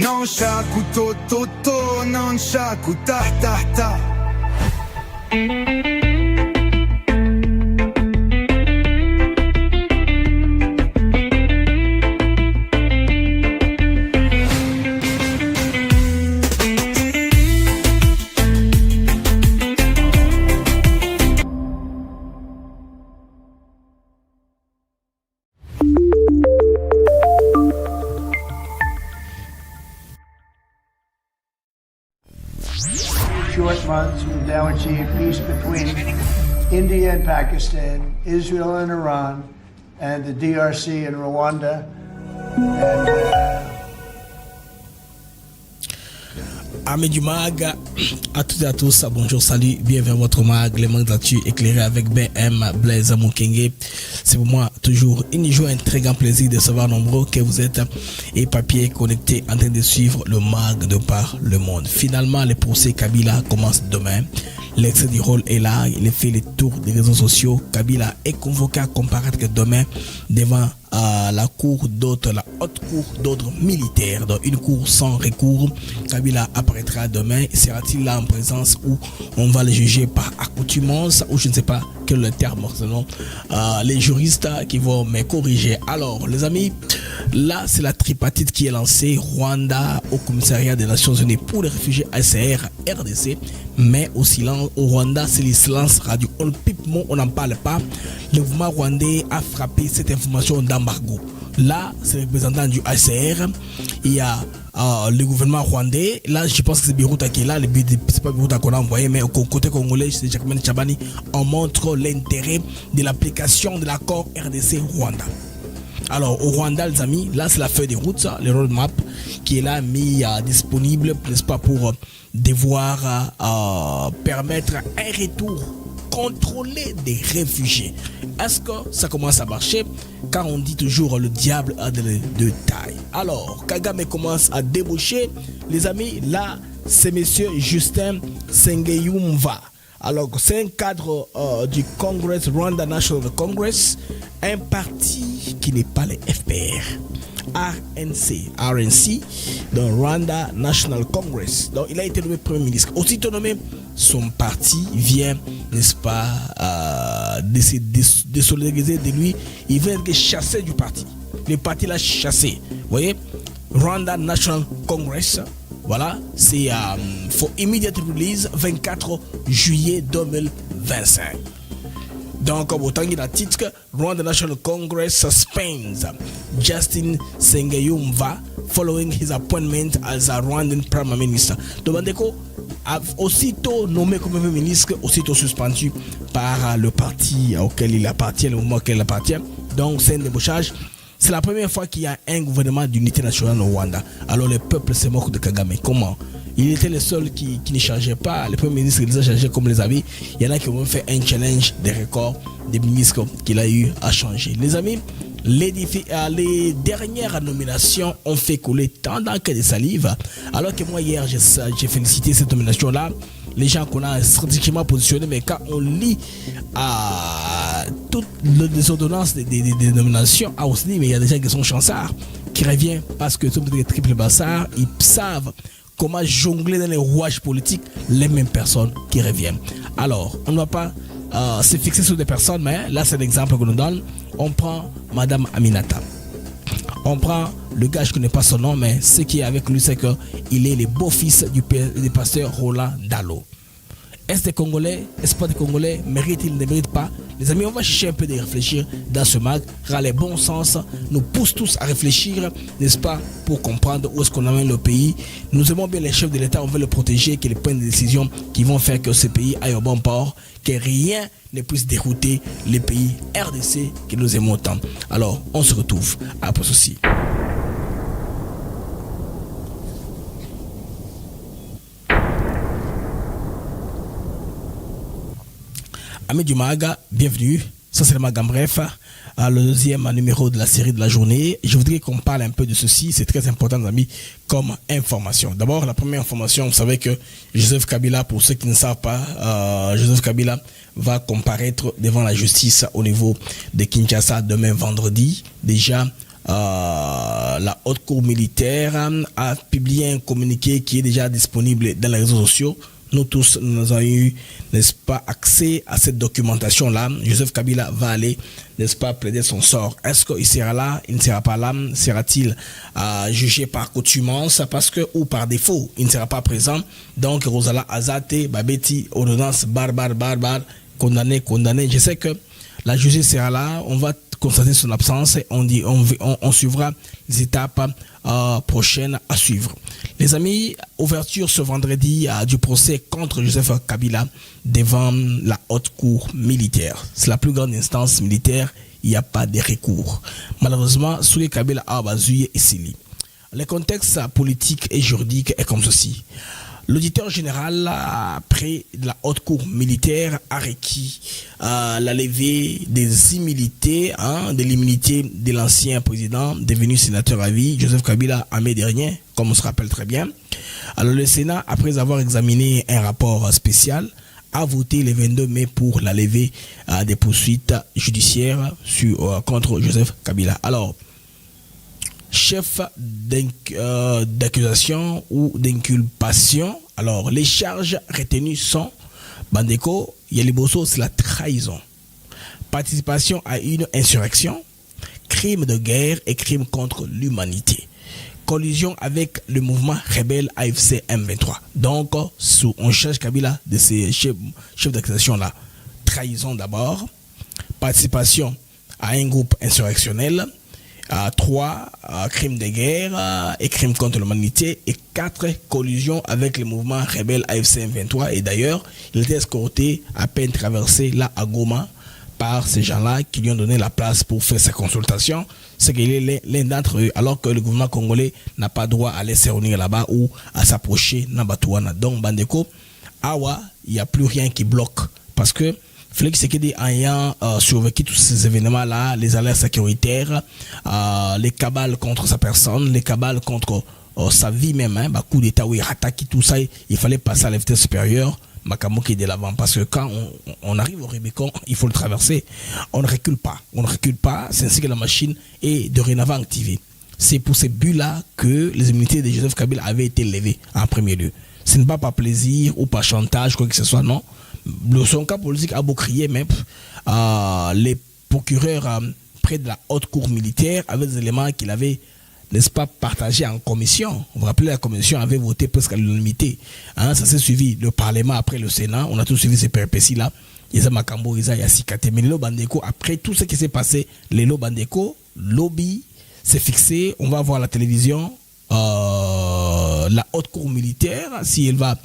Non shaku toto, non shaku ta ta ta. Short months, we've now achieved peace between India and Pakistan, Israel and Iran, and the DRC and Rwanda. Amis du mag, à toutes et à tous, bonjour, salut, bienvenue à votre mag, les manques d'actu éclairé avec BM Blaise Mukenge. C'est pour moi toujours une joie, un très grand plaisir de savoir nombreux que vous êtes et papiers connectés en train de suivre le mag de par le monde. Finalement, le procès Kabila commence demain. L'extrait du rôle est là, il fait le tour des réseaux sociaux. Kabila est convoqué à comparaître demain devant la cour d'ordre, la haute cour d'ordre militaire, dans une cour sans recours. Kabila apparaîtra demain. Sera-t-il là en présence où on va le juger par accoutumance ou je ne sais pas quel est le terme selon les juristes qui vont me corriger. Alors les amis, là c'est la tripartite qui est lancée. Rwanda au commissariat des Nations Unies pour les réfugiés ACR RDC, mais au silence au Rwanda c'est le silence radio. On le pipe mot, on n'en parle pas. Le mouvement rwandais a frappé cette information d'embargo. Là c'est le représentant du ACR. Il y a le gouvernement rwandais. Là je pense que c'est Biruta qui est là. C'est pas Biruta qu'on a envoyé, mais au côté congolais c'est Jacqueline Chabani. On montre l'intérêt de l'application de l'accord RDC Rwanda. Alors au Rwanda les amis, là c'est la feuille de route, le roadmap qui est là mis disponible, n'est-ce pas, pour devoir permettre un retour contrôlé des réfugiés. Est-ce que ça commence à marcher? Car on dit toujours le diable a de taille. Alors Kagame commence à débaucher les amis. Là c'est monsieur Justin Sengeyumva. Alors c'est un cadre du Congress, Rwanda National Congress, un parti qui n'est pas le FPR. RNC, dans Rwanda National Congress. Donc il a été nommé Premier ministre. Aussitôt nommé, son parti vient, n'est-ce pas, de solidariser de lui. Il vient être chassé du parti. Le parti l'a chassé. Vous voyez, Rwanda National Congress. Voilà, c'est for immediate release 24 juillet 2025. Donc, autant qu'il y a titre, Rwanda National Congress suspends Justin Sengeyumva following his appointment as a Rwandan Prime Minister. Demandez quoi? Aussitôt nommé comme Premier ministre, aussitôt suspendu par le parti auquel il appartient, le mouvement auquel il appartient. Donc, c'est un débauchage. C'est la première fois qu'il y a un gouvernement d'unité nationale au Rwanda. Alors le peuple se moque de Kagame. Comment? Il était le seul qui ne changeait pas. Les premiers ministres les a changés comme les amis. Il y en a qui ont fait un challenge des records des ministres qu'il a eu à changer. Les amis, les dernières nominations ont fait couler tant d'encre de salive. Alors que moi hier j'ai félicité cette nomination-là. Les gens qu'on a stratégiquement positionnés, mais quand on lit toutes les ordonnances des nominations, on se dit mais il y a des gens qui sont chanceux, qui reviennent parce que sont des triple bassards, ils savent comment jongler dans les rouages politiques les mêmes personnes qui reviennent. Alors on ne va pas se fixer sur des personnes, mais là c'est l'exemple que nous donne. On prend Madame Aminata. On prend le gars, je ne connais pas son nom, mais ce qui est avec lui, c'est qu'il est le beau-fils du pasteur Roland Dalo. Est-ce des Congolais? Est-ce pas des Congolais? Mérite-t-il, ne mérite pas? Les amis, on va chercher un peu de réfléchir dans ce mag, car les bons sens nous poussent tous à réfléchir, n'est-ce pas, pour comprendre où est-ce qu'on amène le pays. Nous aimons bien les chefs de l'État, on veut le protéger, qu'ils prennent des décisions qui vont faire que ce pays aille au bon port, que rien ne puisse dérouter les pays RDC que nous aimons tant. Alors, on se retrouve après ceci. Amis du Maga, bienvenue. Ça c'est le Maga en bref, le deuxième numéro de la série de la journée. Je voudrais qu'on parle un peu de ceci, c'est très important, les amis, comme information. D'abord, la première information, vous savez que Joseph Kabila, pour ceux qui ne savent pas, Joseph Kabila va comparaître devant la justice au niveau de Kinshasa demain vendredi. Déjà, la haute cour militaire a publié un communiqué qui est déjà disponible dans les réseaux sociaux. Nous tous, nous avons eu, n'est-ce pas, accès à cette documentation-là. Joseph Kabila va aller, n'est-ce pas, plaider son sort. Est-ce qu'il sera là? Il ne sera pas là? Sera-t-il jugé par coutumance parce que, ou par défaut, il ne sera pas présent? Donc, Rosala Azate, Babeti, ordonnance, barbare, condamné. Je sais que la justice sera là. On va constater son absence et on suivra les étapes prochaines à suivre. Les amis, ouverture ce vendredi du procès contre Joseph Kabila devant la haute cour militaire. C'est la plus grande instance militaire, il n'y a pas de recours. Malheureusement, Souké Kabila a bazué ici. Le contexte politique et juridique est comme ceci. L'auditeur général près de la haute cour militaire a requis la levée des immunités, de l'immunité de l'ancien président devenu sénateur à vie, Joseph Kabila, en mai dernier, comme on se rappelle très bien. Alors le Sénat, après avoir examiné un rapport spécial, a voté le 22 mai pour la levée des poursuites judiciaires contre Joseph Kabila. Alors, chef d'accusation ou d'inculpation. Alors, les charges retenues sont Bandeko, Yeliboso, c'est la trahison, participation à une insurrection, crime de guerre et crime contre l'humanité, collusion avec le mouvement rebelle AFC M23. Donc, on cherche Kabila de ces chefs d'accusation-là. Trahison d'abord, participation à un groupe insurrectionnel, 3 crimes de guerre et crimes contre l'humanité et 4 collusions avec le mouvement rebelle AFC M23. Et d'ailleurs, il était escorté à peine traversé là à Goma par ces gens-là qui lui ont donné la place pour faire sa consultation. C'est qu'il est l'un d'entre eux, alors que le gouvernement congolais n'a pas droit à aller se réunir là-bas ou à s'approcher Nabatouana. Donc, Bandeko, Awa, il n'y a plus rien qui bloque parce que Félix Tshisekedi ayant survécu tous ces événements-là, les alertes sécuritaires, les cabales contre sa personne, les cabales contre sa vie même, coup d'état où il attaque tout ça, il fallait passer à la vitesse supérieure, Makambo qui est de l'avant, parce que quand on arrive au Rubicon, il faut le traverser. On ne recule pas, c'est ainsi que la machine est dorénavant activée. C'est pour ces buts-là que les immunités de Joseph Kabila avaient été levées en premier lieu. Ce n'est pas par plaisir ou par chantage, quoi que ce soit, non. Son cas politique a beau crier, mais les procureurs près de la haute cour militaire avaient des éléments qu'il avait, n'est-ce pas, partagés en commission. Vous vous rappelez, la commission avait voté presque à l'unanimité. Ça s'est suivi le Parlement après le Sénat. On a tous suivi ces péripéties-là. Isa Makambo, Isa Yassikate. Mais Lelo Bandeko, après tout ce qui s'est passé, Lelo Bandeko, lobby, s'est fixé. On va voir la télévision, la haute cour militaire, si elle va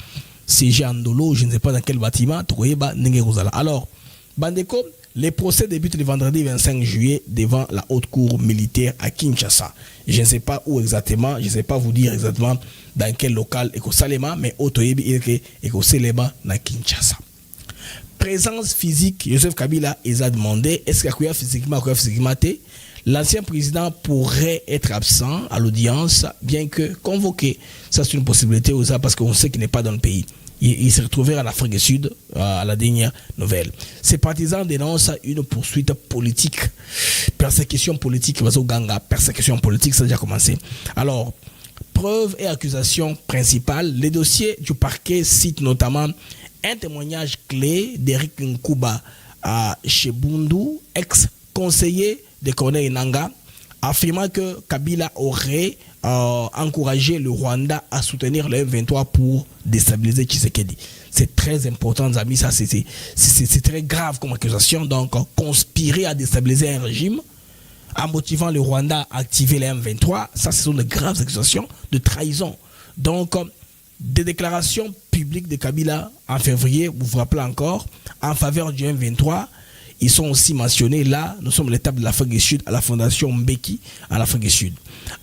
siéger en Dolo, je ne sais pas dans quel bâtiment, alors, Bandeko, les procès débutent le vendredi 25 juillet devant la haute cour militaire à Kinshasa. Je ne sais pas où exactement, je ne sais pas vous dire exactement dans quel local Eko Salema, mais Otoyebi Eko Selema na Kinshasa. Présence physique, Joseph Kabila les a demandé, est-ce qu'il y a physiquement, l'ancien président pourrait être absent à l'audience, bien que convoqué. Ça, c'est une possibilité aussi, parce qu'on sait qu'il n'est pas dans le pays. Il s'est retrouvé en Afrique du Sud, à la dernière nouvelle. Ses partisans dénoncent une poursuite politique. Persécution politique, persécution politique, ça a déjà commencé. Alors, preuves et accusations principales. Les dossiers du parquet citent notamment un témoignage clé d'Eric Nkuba à Chebundu, ex-conseiller de Corneille Nangaa, affirmant que Kabila aurait encouragé le Rwanda à soutenir le M23 pour déstabiliser Tshisekedi. C'est très important, amis, ça c'est très grave comme accusation. Donc, conspirer à déstabiliser un régime en motivant le Rwanda à activer le M23, ça ce sont de graves accusations de trahison. Donc, des déclarations publiques de Kabila en février, vous vous rappelez encore, en faveur du M23, ils sont aussi mentionnés là. Nous sommes à l'étape de l'Afrique du Sud, à la fondation Mbeki, en Afrique du Sud.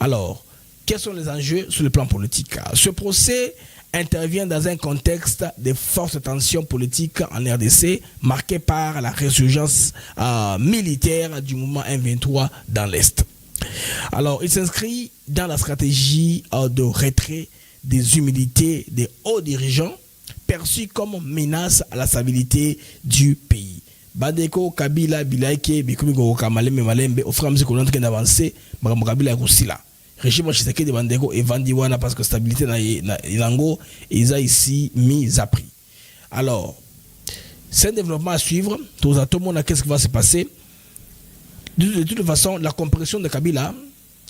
Alors, quels sont les enjeux sur le plan politique? Ce procès intervient dans un contexte de fortes tensions politiques en RDC, marqué par la résurgence militaire du mouvement M23 dans l'Est. Alors, il s'inscrit dans la stratégie de retrait des humilités des hauts dirigeants, perçus comme menace à la stabilité du pays. Bandeko Kabila Bilaike bikomi ko kamalembe malembe au fur et à mesure qu'on est en train d'avancer makambo Kabila ya kusila régime Tshisekedi bandeko evandi wana parce que stabilité na ilango ils a ici mis à prix. Alors c'est un développement à suivre. Tout le monde, qu'est-ce qui va se passer? De toute façon, la compréhension de Kabila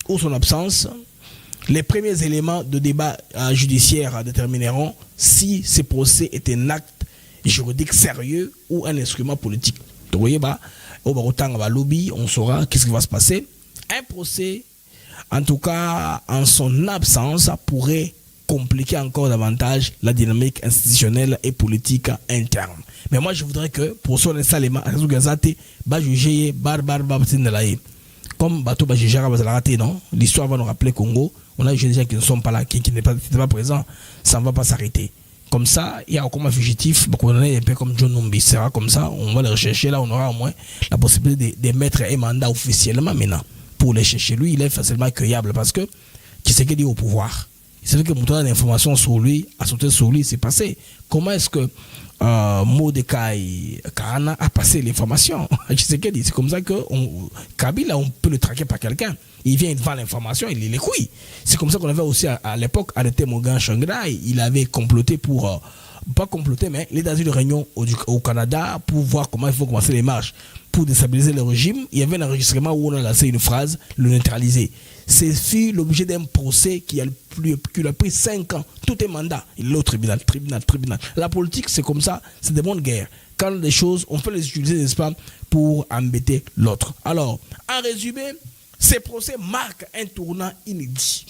ou son absence, les premiers éléments de débat judiciaire détermineront si ce procès est un acte juridique sérieux ou un instrument politique. Donc, vous voyez, lobby, on saura qu'est-ce qui va se passer. Un procès, en tout cas, en son absence, pourrait compliquer encore davantage la dynamique institutionnelle et politique interne. Mais moi, je voudrais que, pour son installation, comme Bato Bajijara va rater, non? L'histoire va nous rappeler Congo. On a des gens qui ne sont pas là, qui n'étaient pas présents, ça ne va pas s'arrêter. Comme ça, il y a encore un fugitif, on est un peu comme John Numbi. C'est comme ça, on va le rechercher là, on aura au moins la possibilité de mettre un mandat officiellement maintenant. Pour le chercher, lui, il est facilement accueillable parce que qui c'est qui dit au pouvoir. C'est vrai que Moutoua a l'information sur lui, a sauté sur lui, c'est passé. Comment est-ce que Mordecai Kahana a passé l'information? C'est comme ça que Kabila, on peut le traquer par quelqu'un. Il vient, il vend l'information, il les couilles. C'est comme ça qu'on avait aussi à l'époque arrêté Morgan Shangrai. Il avait comploté pour, pas comploté, mais il est dans une réunion au Canada pour voir comment il faut commencer les marches. Pour déstabiliser le régime, il y avait un enregistrement où on a lancé une phrase, le neutraliser. C'est fut l'objet d'un procès qui a pris 5 ans. Tout est mandat. Il est au tribunal. La politique, c'est comme ça, c'est des bonnes guerres. Quand des choses, on peut les utiliser, n'est-ce pas, pour embêter l'autre. Alors, en résumé, ces procès marquent un tournant inédit.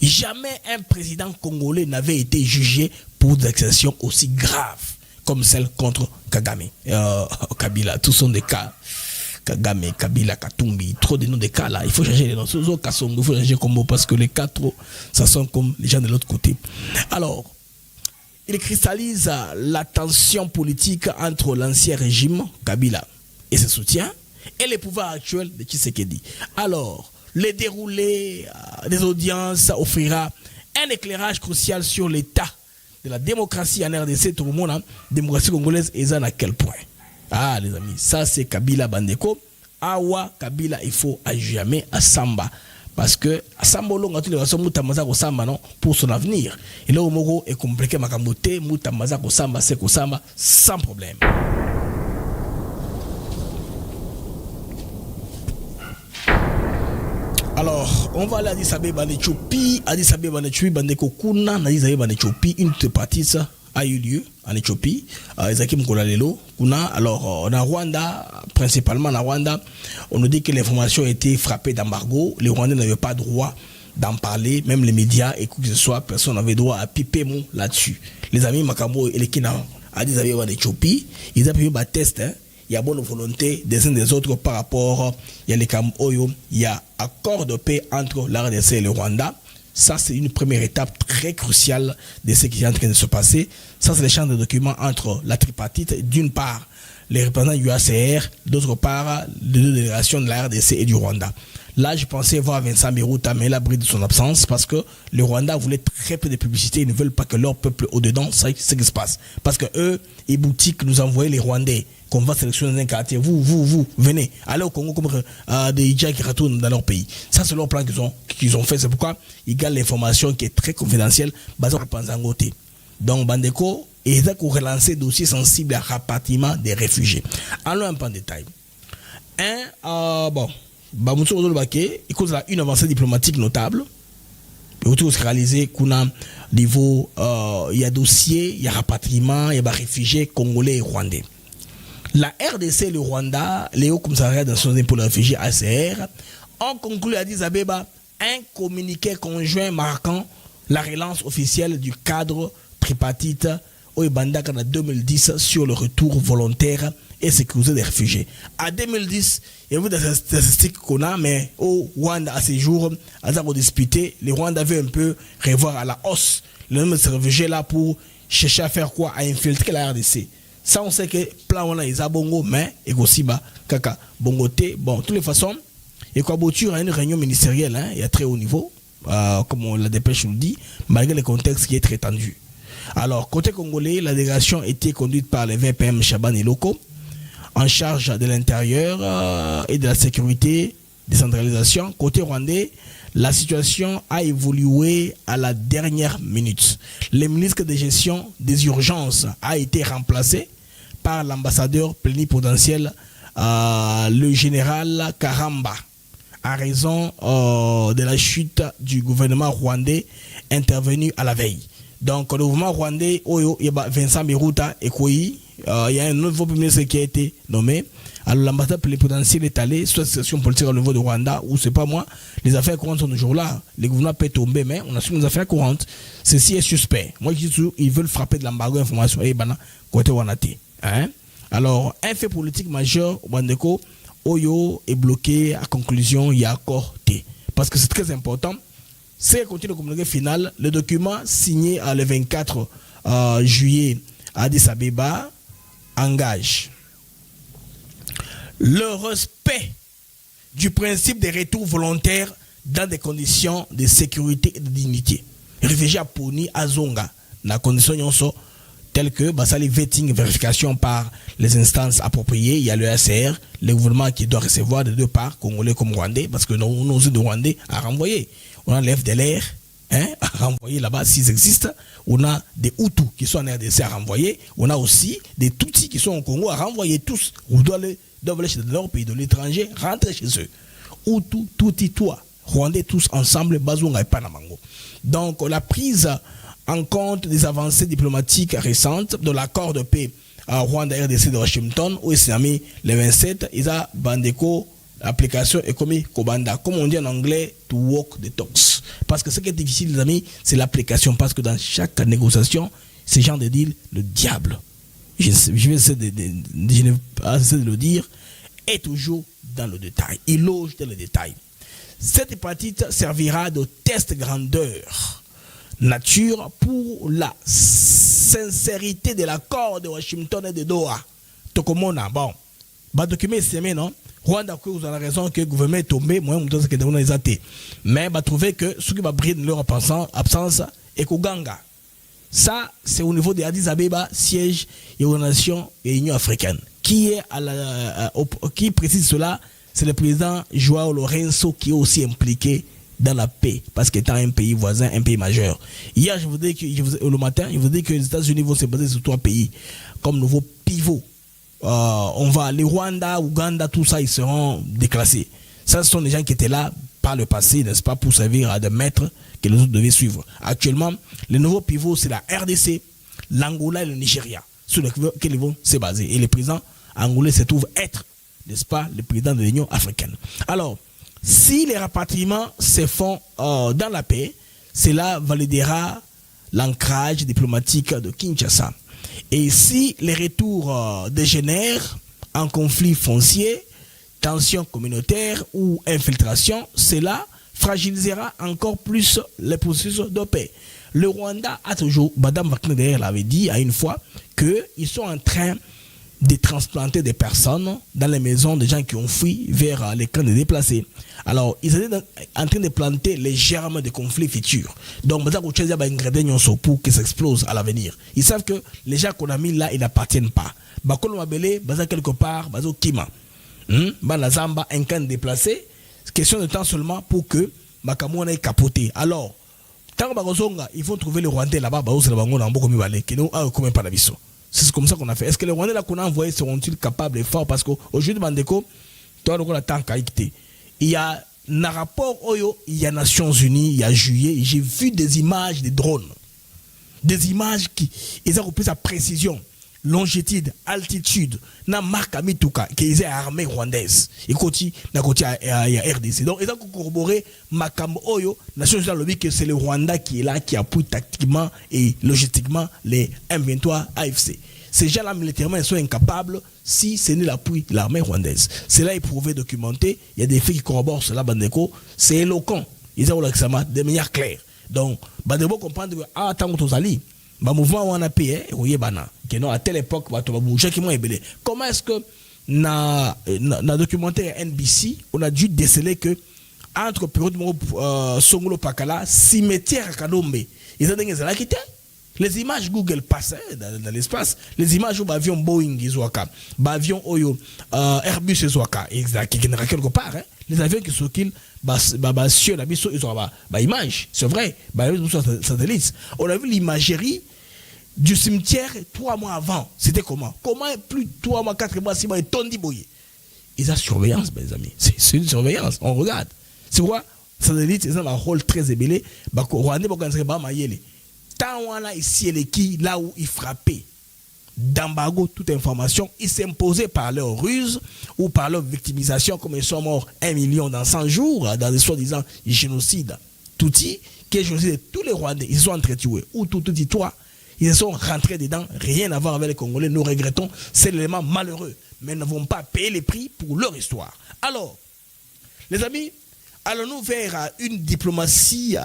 Jamais un président congolais n'avait été jugé pour des accusations aussi graves comme celle contre Kagame, Kabila. Tous sont des cas. Kagame, Kabila, Katumbi, trop de noms de cas là. Il faut changer les noms. Il faut changer Combo parce que les cas trop, ça sonne comme les gens de l'autre côté. Alors, il cristallise la tension politique entre l'ancien régime, Kabila, et ses soutiens, et les pouvoirs actuels de Tshisekedi. Alors, le déroulé des audiences offrira un éclairage crucial sur l'état de la démocratie en RDC. Tout le monde, hein, démocratie congolaise, et à quel point. Ah, les amis, ça c'est Kabila Bandeko. Awa Kabila, il faut à jamais à Samba. Parce que Samba longa tous les façons Moutamaza ko Samba non pour son avenir. Et là au Moro est compliqué Makambote, Moutamaza ko Samba c'est ko Samba sans problème. Alors, on va aller à Addis Abeba en Éthiopie. Addis Abeba en Éthiopie, Bandeko Kuna, Addis Abeba en Éthiopie, une partie ça a eu lieu en Éthiopie. Ezakim Kolalelo, Kuna. Alors, en Rwanda, principalement en Rwanda, on nous dit que l'information a été frappée d'embargo. Les Rwandais n'avaient pas droit d'en parler, même les médias et quoi que ce soit, personne n'avait droit à piper mot là-dessus. Les amis Makambo et les Kina, Addis Abeba en Éthiopie, ils ont pu un test, hein. Il y a bonne volonté des uns des autres par rapport, il y a les Kamoyo, il y a accord de paix entre la RDC et le Rwanda. Ça, c'est une première étape très cruciale de ce qui est en train de se passer. Ça, c'est l'échange de documents entre la tripartite, d'une part, les représentants du UACR, d'autre part, les deux délégations de la RDC et du Rwanda. Là, je pensais voir Vincent Biruta, mais il a brillé de son absence parce que le Rwanda voulait très peu de publicité. Ils ne veulent pas que leur peuple au-dedans, c'est ce qui se passe. Parce que eux, les boutiques nous envoient les Rwandais qu'on va sélectionner dans un quartier. Vous, venez. Allez au Congo comme des Idja qui retournent dans leur pays. Ça, c'est leur plan qu'ils ont fait. C'est pourquoi ils gardent l'information qui est très confidentielle basée sur Panzangote. Donc, Bandeko, ils ont relancé dossier sensible à rapatriement des réfugiés. Allons un peu en détail. Il cause une avancée diplomatique notable. Il faut réaliser qu'on a niveau, il y a dossier, il y a rapatriement, il y a réfugiés congolais et rwandais. La RDC et le Rwanda, les hauts commissariats des Nations Unies pour les réfugiés ACR, ont conclu à Addis Abeba un communiqué conjoint marquant la relance officielle du cadre tripartite au Ibanda en 2010 sur le retour volontaire et sécurisé des réfugiés. En 2010, il y a eu des statistiques qu'on a, mais au Rwanda, à ces jours, à ça disputé, les Rwandais avaient un peu revoir à la hausse le nombre de réfugiés là pour chercher à faire quoi? À infiltrer la RDC. Ça, on sait que plan on a ils a bongo, mais et aussi bah kaka bongoté. Bon, de toutes les façons, et quoi bouture à une réunion ministérielle, hein, et à très haut niveau, comme la dépêche nous dit, malgré le contexte qui est très tendu. Alors, côté congolais, la délégation était conduite par les VPM Chaban et Loko, en charge de l'intérieur et de la sécurité, décentralisation. Côté rwandais, la situation a évolué à la dernière minute. Le ministre de gestion des urgences a été remplacé par l'ambassadeur plénipotentiel, le général Karamba, en raison de la chute du gouvernement rwandais intervenu à la veille. Donc, le gouvernement rwandais, il y a Vincent Biruta et Koyi, il y a un nouveau ministre qui a été nommé. Alors, l'ambassadeur plénipotentiel est allé sur la situation politique au niveau de Rwanda, où c'est pas moi, les affaires courantes sont toujours là. Les gouvernements peuvent tomber, mais on assume les affaires courantes. Ceci est suspect. Moi, je dis toujours, ils veulent frapper de l'embargo d'information. Et ben, côté Wanate. Hein? Alors, un fait politique majeur, Wandeko, Oyo est bloqué à conclusion, il y a accord T. Parce que c'est très important. C'est continue le communiqué final. Le document signé le 24 juillet à Addis Abeba engage le respect du principe des retours volontaires dans des conditions de sécurité et de dignité. Réfugiés à Poni, à Zonga, dans des conditions telles que les vetting, vérification par les instances appropriées. Il y a le ACR, le gouvernement qui doit recevoir des deux parts, congolais comme rwandais, parce que nous avons de rwandais à renvoyer. On a l'FDLR à renvoyer là-bas s'ils existent. On a des Hutus qui sont en RDC à renvoyer. On a aussi des Tutsis qui sont au Congo à renvoyer tous. Ou doivent aller chez leur pays de l'étranger, rentrer chez eux. Hutus, Tutsis, toi, Rwandais tous ensemble, Bazunga et Panamango. Donc la prise en compte des avancées diplomatiques récentes de l'accord de paix à Rwanda-RDC de Washington, où il s'est mis le 27, il a bandeko l'application est comme Kobanda. Comme on dit en anglais, to walk the talks. Parce que ce qui est difficile, les amis, c'est l'application. Parce que dans chaque négociation, ces gens de deal, le diable, je vais essayer de le dire, est toujours dans le détail. Il loge dans le détail. Cette hépatite servira de test grandeur nature pour la sincérité de l'accord de Washington et de Doha. Tokomona, bon. Document c'est non? Rwanda, vous avez raison que le gouvernement est tombé, moi, je pense que c'est des athées. Mais va trouver que ce qui va briller de leur absence est Koganga. Ça, c'est au niveau de Addis Abeba, siège et organisation et Union africaine. Qui précise cela? C'est le président Joao Lourenço qui est aussi impliqué dans la paix, parce qu'étant un pays voisin, un pays majeur. Hier, je vous dis que le matin, je vous dis que les États-Unis vont se baser sur 3 pays comme nouveau pivot. Les Rwanda, Ouganda, tout ça, ils seront déclassés. Ça, ce sont des gens qui étaient là par le passé, n'est-ce pas, pour servir à des maîtres que les autres devaient suivre. Actuellement, les nouveaux pivots, c'est la RDC, l'Angola et le Nigeria, sur lesquels ils vont se baser. Et le président angolais se trouve être, n'est-ce pas, le président de l'Union africaine. Alors, si les rapatriements se font dans la paix, cela validera l'ancrage diplomatique de Kinshasa. Et si les retours dégénèrent en conflit foncier, tension communautaire ou infiltration, cela fragilisera encore plus les processus de paix. Le Rwanda a toujours, Madame Wagner l'avait dit à une fois, qu'ils sont en train de transplanter des personnes dans les maisons des gens qui ont fui vers les camps de déplacés. Alors, ils étaient en train de planter les germes de conflits futurs. Donc, pour que ça explose à l'avenir. Ils savent que les gens qu'on a mis là, ils n'appartiennent pas. Quelque part, Kima. La Zamba, un camp déplacé, question de temps seulement pour que Makamou ait capoté. Alors, tant que ils vont trouver le Rwandais là-bas, c'est comme ça qu'on a fait. Est-ce que les Rwandais là qu'on a envoyés seront-ils capables et forts? Parce qu'aujourd'hui, Bandeko, il y a un rapport, il y a Nations Unies, il y a juillet, j'ai vu des images des drones. Des images qui ont repris sa précision, longitude, altitude, na marque à Mituka, qui est armée rwandaise. Et côté à RDC. Donc, ils ont corroboré Makambo Oyo, Nations Unies lobby que c'est le Rwanda qui est là, qui appuie tactiquement et logistiquement les M23 AFC. Ces gens-là, militairement, ils sont incapables si ce n'est l'appui de l'armée rwandaise. C'est là prouvé, documenté. Il y a des faits qui corroborent cela, Bandeko. C'est éloquent. Ils ont l'examen de manière claire. Donc, Bandeko comprendre que, tant que Ali, le mouvement où on a payé, à telle époque, comment est-ce que, dans le documentaire NBC, on a dû déceler que, entre période Songolo Pakala, cimetière Kadombe, ils ont dit qu'ils ont quitté. Les images Google passaient dans l'espace. Les images où l'avion Boeing l'avion Oyo Airbus exact, qui n'est quelque part. Hein. Les avions qui sont sur la mission, ils ont image. C'est vrai. Satellites. On a vu l'imagerie du cimetière 3 mois avant. C'était comment? Comment plus de 3 mois, 4 mois, 6 mois, et tondi boyé. Ils ont surveillance, mes amis. C'est une surveillance. On regarde. C'est quoi? Satellites, ils ont un rôle très ébélé. Rwandais, tant on a ici les qui, là où ils frappaient d'embargo toute information, ils s'imposaient par leur ruse ou par leur victimisation, comme ils sont morts 1 million dans 100 jours, dans des soi-disant génocides. Touti, qui est génocide de tous les Rwandais, ils sont entretués. Ou tout toi, ils sont rentrés dedans, rien à voir avec les Congolais, nous regrettons, c'est l'élément malheureux, mais nous n'avons pas payé les prix pour leur histoire. Alors, les amis, allons-nous vers une diplomatie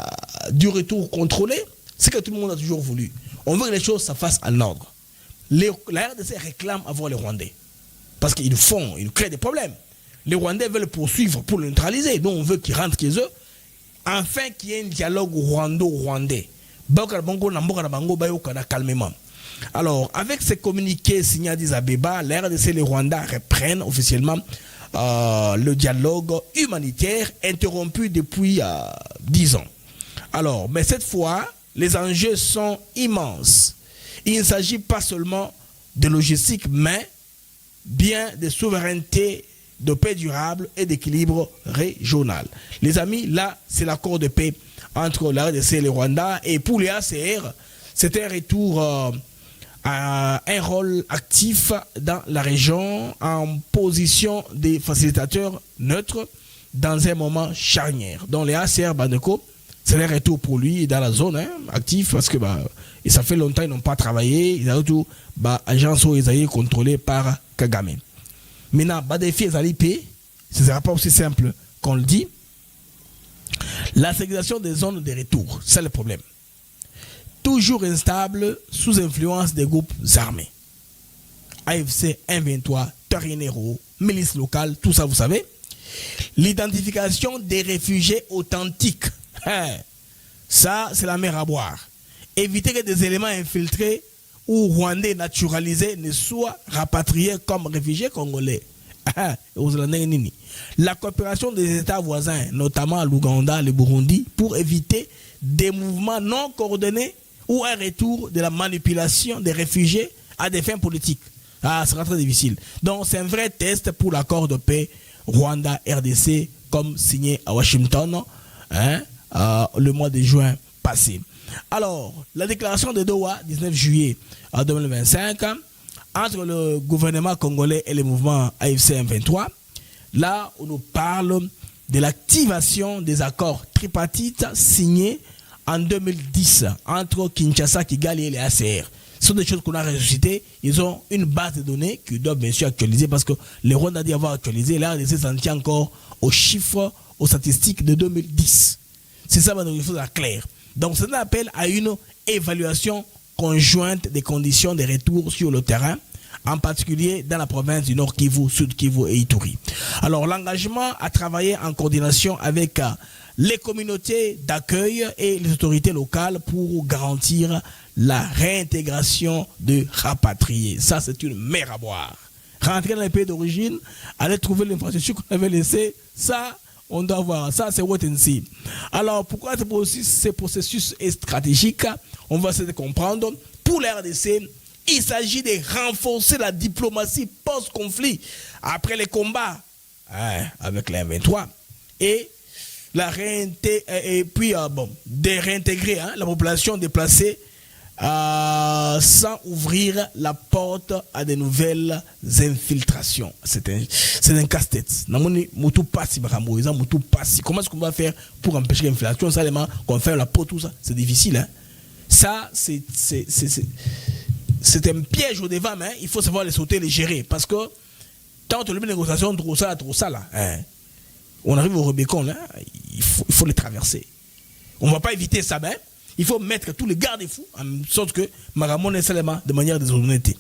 du retour contrôlé? C'est ce que tout le monde a toujours voulu. On veut que les choses se fassent en ordre. La RDC réclame avoir les Rwandais. Parce qu'ils créent des problèmes. Les Rwandais veulent poursuivre pour le neutraliser. Nous, on veut qu'ils rentrent chez eux. Enfin, qu'il y ait un dialogue rwando-rwandais. Calmement. Alors, avec ces communiqués signés à Addis Abeba, la RDC et les Rwandais reprennent officiellement le dialogue humanitaire interrompu depuis 10 ans. Alors, mais cette fois, les enjeux sont immenses. Il ne s'agit pas seulement de logistique, mais bien de souveraineté, de paix durable et d'équilibre régional. Les amis, là, c'est l'accord de paix entre la RDC et le Rwanda. Et pour les ACR, c'est un retour à un rôle actif dans la région en position des facilitateurs neutres dans un moment charnière. Donc les ACR Bandeko, c'est un retour pour lui dans la zone actif parce que et ça fait longtemps qu'ils n'ont pas travaillé. Ils ont tout agence où ils ont contrôlé par Kagame. Maintenant, défi ce ne sera pas aussi simple qu'on le dit. La ségrégation des zones de retour, c'est le problème. Toujours instable, sous influence des groupes armés. AFC, M23, Tarinero, milices locales, tout ça vous savez. L'identification des réfugiés authentiques. Ça, c'est la mer à boire. Éviter que des éléments infiltrés ou rwandais naturalisés ne soient rapatriés comme réfugiés congolais. La coopération des États voisins, notamment l'Ouganda, le Burundi, pour éviter des mouvements non coordonnés ou un retour de la manipulation des réfugiés à des fins politiques. Ça sera très difficile. Donc, c'est un vrai test pour l'accord de paix Rwanda-RDC, comme signé à Washington le mois de juin passé. Alors, la déclaration de Doha, 19 juillet 2025, entre le gouvernement congolais et le mouvement AFC M23, là, on nous parle de l'activation des accords tripartites signés en 2010 entre Kinshasa, Kigali et les ACR. Ce sont des choses qu'on a ressuscitées. Ils ont une base de données qu'ils doivent bien sûr actualiser parce que les Rwandais doivent avoir actualisé. Là, on s'en tient encore aux chiffres, aux statistiques de 2010. C'est ça, il faut être clair. Donc, c'est un appel à une évaluation conjointe des conditions de retour sur le terrain, en particulier dans la province du Nord Kivu, Sud Kivu et Ituri. Alors, l'engagement à travailler en coordination avec les communautés d'accueil et les autorités locales pour garantir la réintégration de rapatriés. Ça, c'est une mer à boire. Rentrer dans les pays d'origine, aller trouver l'infrastructure qu'on avait laissée, ça, on doit voir. Ça, c'est what and see. Alors, pourquoi ce processus est stratégique? On va essayer de comprendre. Pour la RDC, il s'agit de renforcer la diplomatie post-conflit après les combats avec les M23 et de réintégrer la population déplacée sans ouvrir la porte à de nouvelles infiltrations. C'est un casse-tête. Comment est-ce qu'on va faire pour empêcher l'infiltration? Seulement qu'on fait la peau, tout ça, c'est difficile. Ça, c'est un piège au devant, mais il faut savoir les sauter, les gérer. Parce que tant que les négociations, trop ça là, on arrive au Rubicon, là, il faut les traverser. On ne va pas éviter ça, mais il faut mettre tous les garde-fous en sorte que Maramon est seulement de manière déshonnête.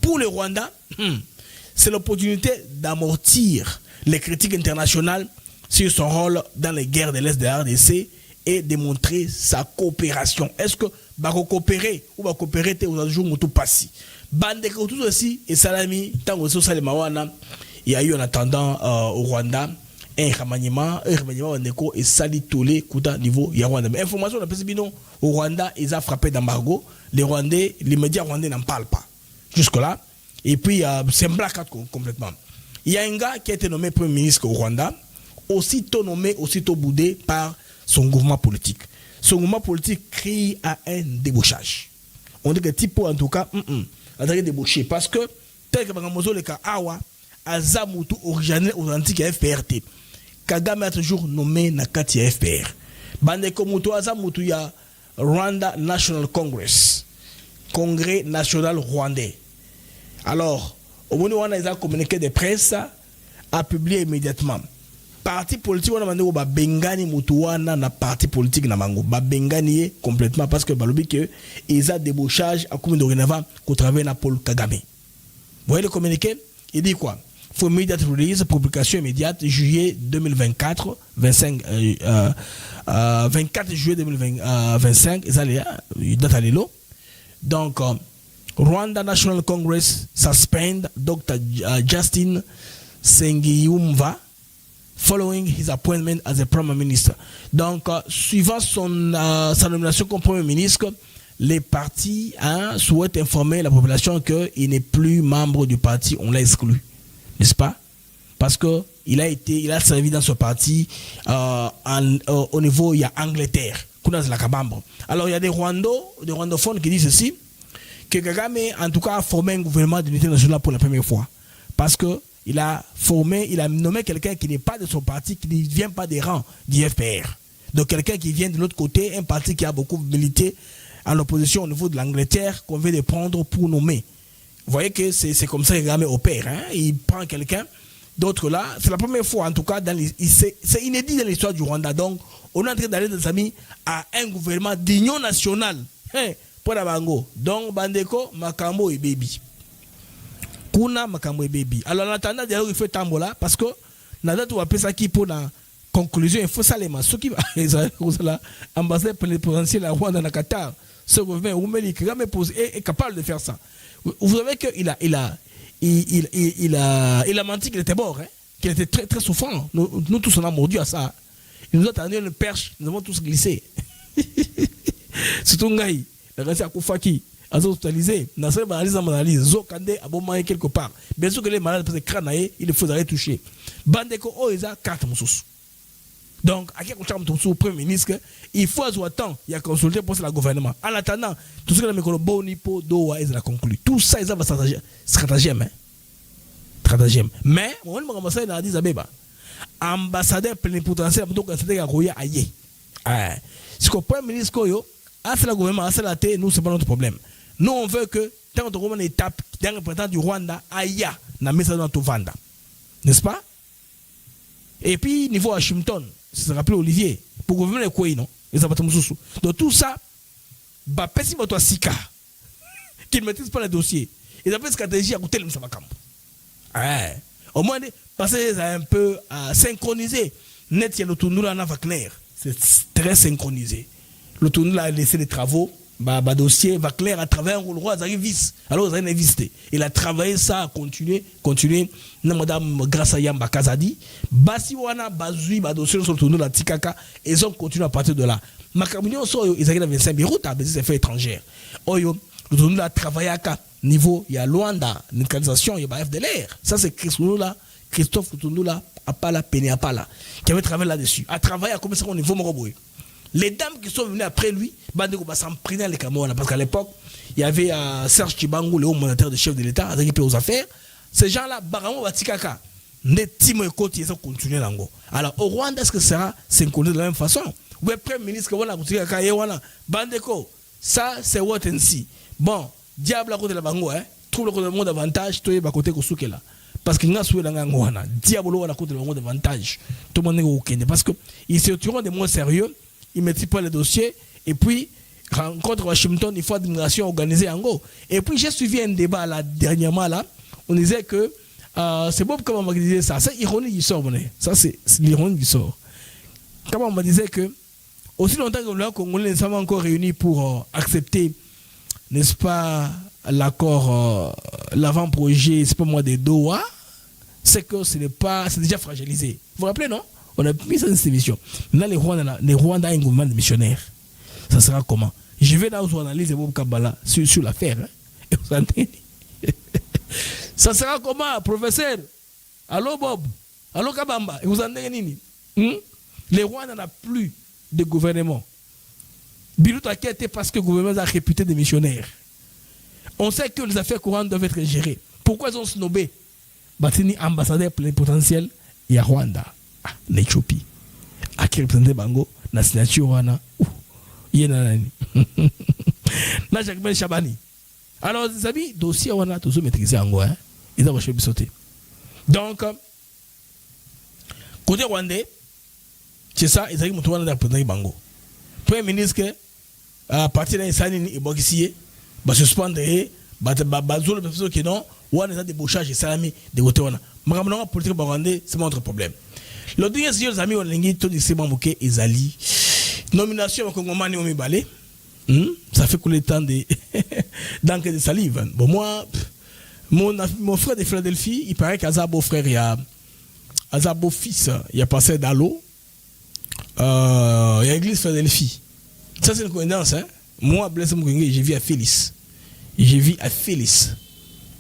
Pour le Rwanda, c'est l'opportunité d'amortir les critiques internationales sur son rôle dans les guerres de l'Est de la RDC et démontrer sa coopération. Est-ce que va coopérer ou va coopérer au jour où tout passe? Bande tout aussi et salami tant que ça les mawana il y a eu en attendant au Rwanda un remaniement ndeko et sali tolé kuta niveau ya Rwanda. Mais information la bino au Rwanda ils ont frappé d'embargo. Les Rwandais, les médias rwandais n'en parlent pas jusque là. Et puis c'est un blackout complètement. Il y a un gars qui a été nommé premier ministre au Rwanda, aussitôt nommé, aussitôt boudé par son gouvernement politique. Son gouvernement politique crie à un débauchage. On dit que Tipo en tout cas a débauché parce que tel que Bangamozo le cas awa azamutu originel authentique FPRT. Kagame a toujours nommé Nakati FPR. Bande komuto azamutu ya Rwanda National Congress. Congrès national rwandais. Alors, au moment où on a communiqué de presse, a publié immédiatement. Parti politique, on a demandé au Bengani Mutuana na parti politique na mango. Bengani complètement parce que balobi que ils ont débauchage à commune dorénavant qu'au travers de Paul Kagame. Vous voyez le communiqué? Il dit quoi? For immediate release, publication immédiate, juillet 2024, 24 juillet 2025, date à l'élo. Donc, Rwanda National Congress suspend Dr. Justin Sengiyumva following his appointment as a Prime Minister. Donc, suivant sa nomination comme Premier ministre, les partis souhaitent informer la population qu'il n'est plus membre du parti, on l'a exclu. N'est-ce pas? Parce que il a servi dans ce parti au niveau, il y a Angleterre. Alors il y a des rwandophones qui disent ceci, que Kagame en tout cas a formé un gouvernement d'unité nationale pour la première fois. Parce que il a nommé quelqu'un qui n'est pas de son parti, qui ne vient pas des rangs du FPR. Donc quelqu'un qui vient de l'autre côté, un parti qui a beaucoup milité en opposition au niveau de l'Angleterre, qu'on vient de prendre pour nommer. Vous voyez que c'est comme ça que Kagame opère. Hein? Il prend quelqu'un, d'autres là. C'est la première fois, en tout cas, c'est inédit dans l'histoire du Rwanda. Donc, on est en train d'aller, des amis, à un gouvernement d'union nationale. Hein? Pour la bango. Donc, Bandeko, Makambo et Baby. Kuna, Makambo et Baby. Alors, en attendant, il fait tambola, parce que, Nada, tu vas faire ça qui pour la conclusion, il faut ça les masses. Ce qui va, l'ambassadeur plénipotentiaire à Rwanda, dans Qatar, ce gouvernement, Kagame est capable de faire ça. Vous savez qu'il a menti qu'il était mort, hein? Qu'il était très, très souffrant. Nous tous, on a mordu à ça. Il nous a tendu une perche, nous avons tous glissé. Surtout Ngaï, la race à Koufaki, à hospitalisé, n'a pas analyse, Zokande, à Bomaï quelque part. Bien sûr que les malades, parce que crânaï, il faudrait toucher. Bandeko, oh, ils ont carte moussous. Donc, à quel moment tu es Premier ministre, il faut attendre, il y a consulté pour le gouvernement. En attendant, tout ce que les Bonipo, Doha, ils ont conclu. Tout ça, ils ont stratagème. Stratagème. Mais, on a dit ambassadeur plénipotentiaire, donc c'est un Roya aïe. Si le Premier ministre, c'est le gouvernement, c'est la tête, nous, ce n'est pas notre problème. Nous, on veut que, tant que nous étape, d'un représentant du Rwanda, aïe, na message dans tout Vanda. N'est-ce pas? Et puis, niveau Washington, c'est rappelé Olivier, pour gouverner quoi, non? Donc tout ça, bah, pessi moto sika, qui ne maîtrise pas le dossier. Ils appellent stratégie à côté de Msabakam. Au moins, parce que c'est un peu synchronisé. Net, il y a le tournoi à Wagner. C'est très synchronisé. Le tournoi a laissé les travaux. Dossier Wagner à travers un roi vice. Alors, il a visité. Il a travaillé ça, a continué. Madame Grâce Yamba Kazadi. Basiwana, Bazui, dossier sur le tournoi de Tikaka. Et ils ont continué à partir de là. Macamillion, ils ont 25 Beyrouth à des effets étrangères. Le tournoi a travaillé à niveau, il y a Luanda, localisation, il y a FDLR. Ça, c'est Christophe Lutondoula, Apala, Péné Apala, qui avait travaillé là-dessus. A travaillé à commencer au niveau Moroboué. Les dames qui sont venues après lui, s'en prenaient les Cameroun. Parce qu'à l'époque, il y avait Serge Chibango, le haut mandataire de chef de l'État, récupéré aux affaires. Ces gens-là, Baramo Batikaka, Netimo et Koti, ils ont continué l'ango. Alors, au Rwanda, est-ce que ça sera synchronisé de la même façon? Ou le Premier ministre, Batikaka, Bandeko, ça, c'est what and see. Bon, diable à côté de la bango, hein? Trouve le côté de monde avantage, toi, à côté de Kosuke là. Parce qu'il y a un diable à côté de monde avantage. Tout le monde est au Kenya. Parce qu'ils se tireront des mots sérieux, ils ne mettent pas le dossier, et puis, rencontre Washington, il faut administration organisée en gros. Et puis, j'ai suivi un débat là, dernièrement là, on disait que, c'est bon comment on m'a dit ça, c'est ironie qui sort, ça c'est l'ironie qui sort. Comment on me disait que, aussi longtemps que les Congolais ne sont pas encore réunis pour accepter, n'est-ce pas, l'accord, l'avant-projet, c'est pas moi, des Doha, c'est que ce n'est pas, c'est déjà fragilisé. Vous vous rappelez, non? On a mis ça dans cette émission. Maintenant, les Rwandais ont un gouvernement de missionnaires. Ça sera comment? Je vais dans une analyse de Bob Kabbalah sur l'affaire. Hein? Et vous entendez? Ça sera comment, professeur? Allô, Bob? Allô, Kabamba? Et vous entendez nini? Les Rwandais n'ont plus de gouvernement. Bilou Takete parce que le gouvernement a réputé des missionnaires. On sait que les affaires courantes doivent être gérées. Pourquoi ils ont snobé Batini, ambassadeur plénipotentiel, il y a Rwanda, l'Éthiopie. À qui représente Bango, la signature Wana, il y a Nanani. Là, Jacques Chabani. Alors, les amis, dossier Wana, tous maîtrisés en Goa, ils ont reçu sauter. Donc, côté Rwandais, c'est ça, ils ont dit que Rwanda représente Bango. Premier ministre, à partir d'un Sanini et Bogissier, va suspendre et bazolo de personnes qui non, ou on a des débauchages et salami de côté on a. Magamana politique burundais, c'est mon autre problème. Le dernier c'est les amis on lingi tout c'est bambouké et Zali. Nomination au Congomani on balé. Ça fait couler le temps de d'encre de salive. Bon moi mon frère de Philadelphie, il paraît qu'Azabo frère il y a Azabo fils, il a passé dans l'eau. Il y a l'église Philadelphie. Ça c'est une coïncidence hein. Moi Blaise Mukenge, j'ai vu à Félix. J'ai vu à Félix,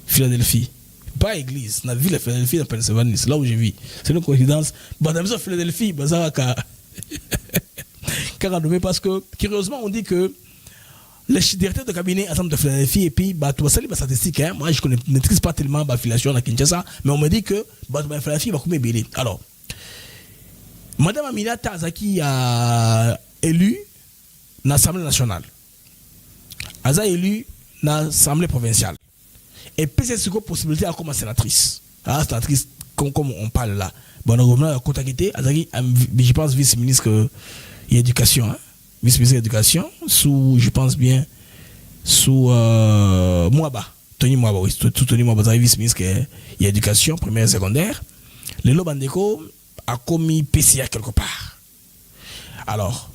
Philadelphie. Pas église, la ville de Philadelphie, dans Pennsylvanie, c'est là où j'ai vu. C'est une coïncidence. Dans la maison de Philadelphie, parce que, curieusement, on dit que les directeurs de cabinet ensemble de Philadelphie, et puis, tout ça, les statistiques, hein, moi, je ne maîtrise pas tellement l'affiliation à Kinshasa, mais on me dit que Philadelphie va combien belé. Alors, Madame Amina Tazaki a élu l'Assemblée nationale. Elle a élu l'Assemblée provinciale. Et puis c'est une possibilité comme sénatrice. Ah, sénatrice, comme on parle là. Bon, on a contacté, je pense, vice-ministre de l'éducation. Hein? Vice-ministre de l'éducation, sous, je pense bien, sous Mouaba. Tony Mouaba, oui. Tony Mouaba, vice-ministre de l'éducation, primaire et secondaire. Le Lobandeko a commis PCA quelque part. Alors,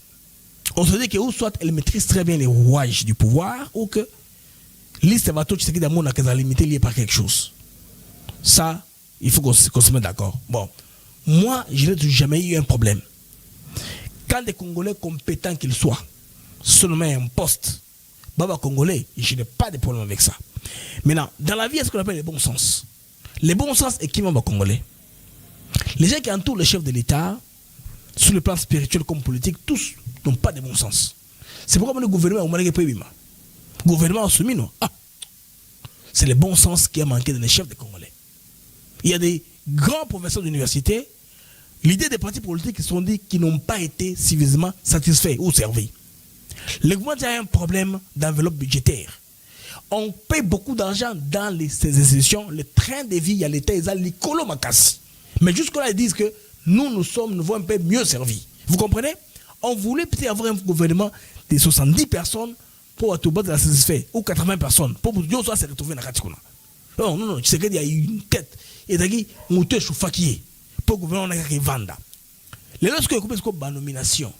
on se dit que ou soit elle maîtrise très bien les rouages du pouvoir, ou que liste va tout ce qui est d'amour n'a qu'à limiter lié par quelque chose. Ça, il faut qu'on se mette d'accord. Bon, moi, je n'ai jamais eu un problème. Quand des Congolais compétents qu'ils soient se nomment un poste, Baba Congolais, je n'ai pas de problème avec ça. Maintenant, dans la vie, il y a ce qu'on appelle le bon sens. Le bon sens est qui Baba Congolais. Les gens qui entourent le chef de l'État, sur le plan spirituel comme politique, tous n'ont pas de bon sens. C'est pourquoi le gouvernement le gouvernement a soumis, non? C'est le bon sens qui a manqué dans les chefs des Congolais. Il y a des grands professeurs d'université, l'idée des partis politiques qui sont dit qu'ils n'ont pas été suffisamment satisfaits ou servis. Le gouvernement a un problème d'enveloppe budgétaire. On paye beaucoup d'argent dans ces institutions, le train de vie à l'État, ils ont l'icolo makasi. Mais jusque-là, ils disent que nous voulons un peu mieux servis. Vous comprenez? On voulait peut-être avoir un gouvernement de 70 personnes pour tout battre la satisfait, ou 80 personnes, pour que nous soyons retrouvés dans la Katikona. Non, tu sais qu'il y a une tête, et il y a une tête choufakier, pour que le gouvernement ait vendre. Les lorsque vous avez une nomination,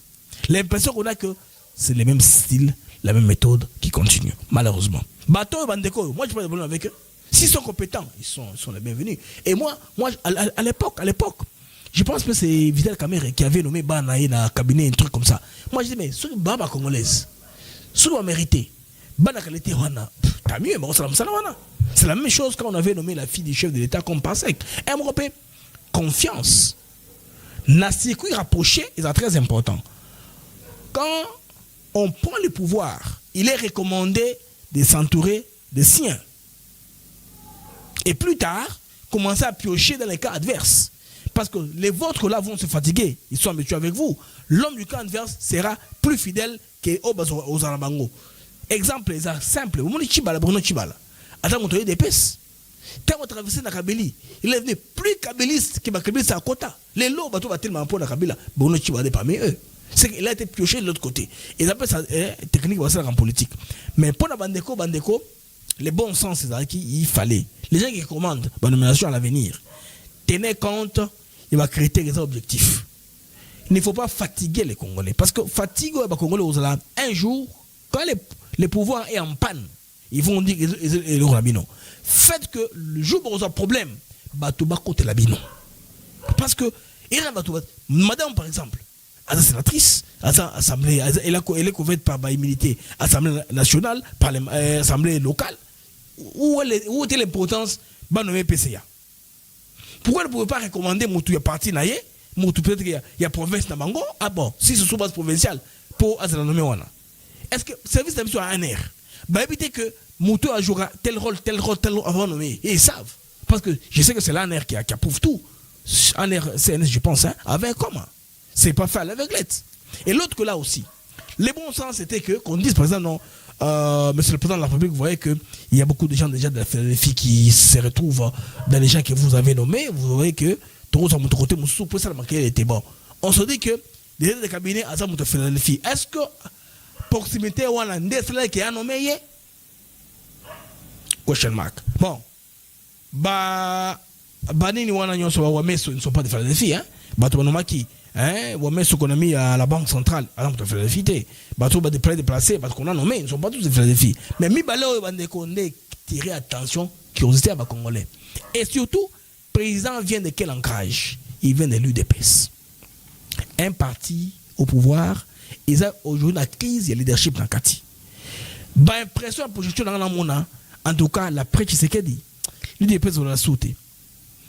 l'impression qu'on a que c'est le même style, la même méthode qui continue, malheureusement. Bateau et Bandeko, moi je n'ai pas de problème avec eux. S'ils sont compétents, ils sont les bienvenus. Et moi à l'époque, je pense que c'est Vidal Kamere qui avait nommé Banaï dans le cabinet, un truc comme ça. Moi je dis, mais ceux Baba congolaise, ceux qui ont mérité, Bana qualité, t'as mieux, mais c'est la même chose quand on avait nommé la fille du chef de l'État comme Pasek. MRP, confiance. Dans circuit rapproché, c'est très important. Quand on prend le pouvoir, il est recommandé de s'entourer des siens. Et plus tard, commencer à piocher dans les cas adverses. Parce que les vôtres là vont se fatiguer, ils sont habitués avec vous. L'homme du camp adverse sera plus fidèle aux Arabango. Exemple simple, vous m'avez dit Chibala, Bruno Chibala. Attends, on te des épaisse. Quand on traverse la Kabylie, il est devenu plus kabyliste que ma Kabylie, c'est à Kota. Les lots, bateau va tellement pour la Kabylie, Bruno Chibala est parmi eux. C'est qu'il a été pioché de l'autre côté. Ils appellent ça technique en politique. Mais pour la Bandeko, les bons sens, c'est qu'il fallait. Les gens qui commandent la nomination à l'avenir, tenez compte, il va créer des objectifs. il ne faut pas fatiguer les Congolais. Parce que fatigue les Congolais, un jour, quand les pouvoirs est en panne, ils vont dire faites que le jour où on a un problème, Batouba côté la bino. Parce que, madame par exemple, à la sénatrice, à l'Assemblée, elle est couverte par les militaires, Assemblée nationale, par l'Assemblée locale. Où était l'importance de nommer PCA? Pourquoi ne pouvez pas recommander Moutou, il y a parti naïe, Moutou peut-être qu'il y a province Namango? Ah bon, si c'est sous base provinciale, pour la nommer Wana. Est-ce que le service de mission a un air? Bah évitez que Moutou jouera tel rôle avant de nommer. Et ils savent. Parce que je sais que c'est l'ANR qui approuve tout. ANR, CNS, je pense, hein, avec comment? C'est pas fait à l'aveuglette. Et l'autre que là aussi, les bons sens c'était qu'on dise par exemple, non, monsieur le président de la République, vous voyez qu'il y a beaucoup de gens déjà de la Philadelphie qui se retrouvent dans les gens que vous avez nommés. Vous voyez que tout le monde côté, pour ça, le était bon. On se dit que les des cabinets à de Philadelphie, est-ce que proximité ou un des qui a nommé? Question mark. Bon. Banini wana nyonso wameso ne sont pas de Philadelphie, hein. Bato nomaki, hein, wameso qu'on a mis à la banque centrale, à la Philadelphie. Bato ba déplacés parce qu'on a nommé, ils ne sont pas tous de Philadelphie. Mais mi balao bande condé tirer attention, curiosité à ba congolais. Et surtout, le président vient de quel ancrage? Il vient de l'UDPS. Un parti au pouvoir, ils ont aujourd'hui la crise de leadership dans Kati. Ba impression pour gestion dans la mona, en tout cas la prêche c'est qu'elle dit. L'UDPS va la sauter.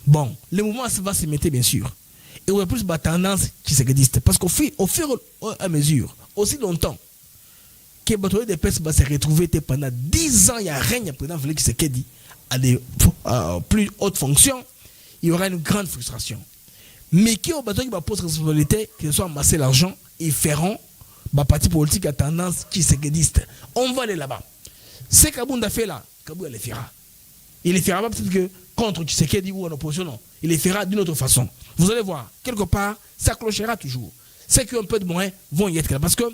Bon, le mouvement va se mettre bien sûr. Et on a plus de tendance qui s'existe. Parce qu'au fur et à mesure, aussi longtemps, que l'UDPS va se retrouver pendant 10 ans, il y a rien à président Félix Tshisekedi à des plus hautes fonctions, il y aura une grande frustration. Mais qui au bateau qui va poser responsabilité, qu'ils soient amassé l'argent, ils feront, le parti politique à tendance qui s'existe. On va aller là-bas. C'est Kabounda fait là, Kabou le fera. Il les fera pas peut-être que contre Tshisekedi ou en opposition, non. Il les fera d'une autre façon. Vous allez voir, quelque part, ça clochera toujours. C'est qu'un peu de moyens vont y être là. Parce que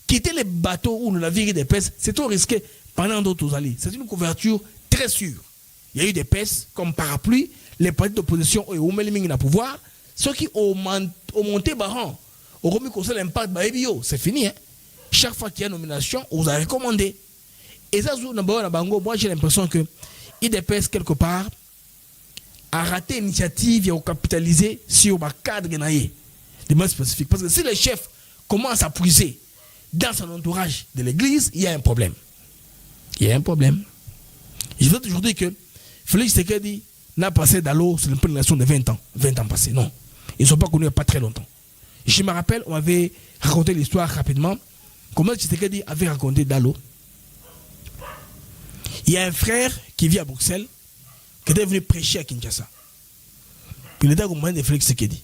quitter les bateaux ou le navire des pêches, c'est trop risqué pendant d'autres années. C'est une couverture très sûre. Il y a eu des pêches comme parapluie, les partis d'opposition et au Meliming na pouvoir, ceux qui ont monté Baran, ont remis conseil l'impact, c'est fini. Hein? Chaque fois qu'il y a une nomination, on vous a recommandé. Et ça, moi j'ai l'impression que IDPS quelque part a raté l'initiative et a capitalisé sur le cadre de moins spécifique. Parce que si le chef commence à puiser dans son entourage de l'église, il y a un problème. Il y a un problème. Je veux toujours dire que Félix Tshisekedi n'a passé d'Allo sur une relation de 20 ans. 20 ans passés, non. Ils ne sont pas connus il n'y a pas très longtemps. Je me rappelle, on avait raconté l'histoire rapidement. Comment Tshisekedi avait raconté d'Allo. Il y a un frère qui vit à Bruxelles, qui est venu prêcher à Kinshasa. Puis il était accompagné de Félix Tshisekedi.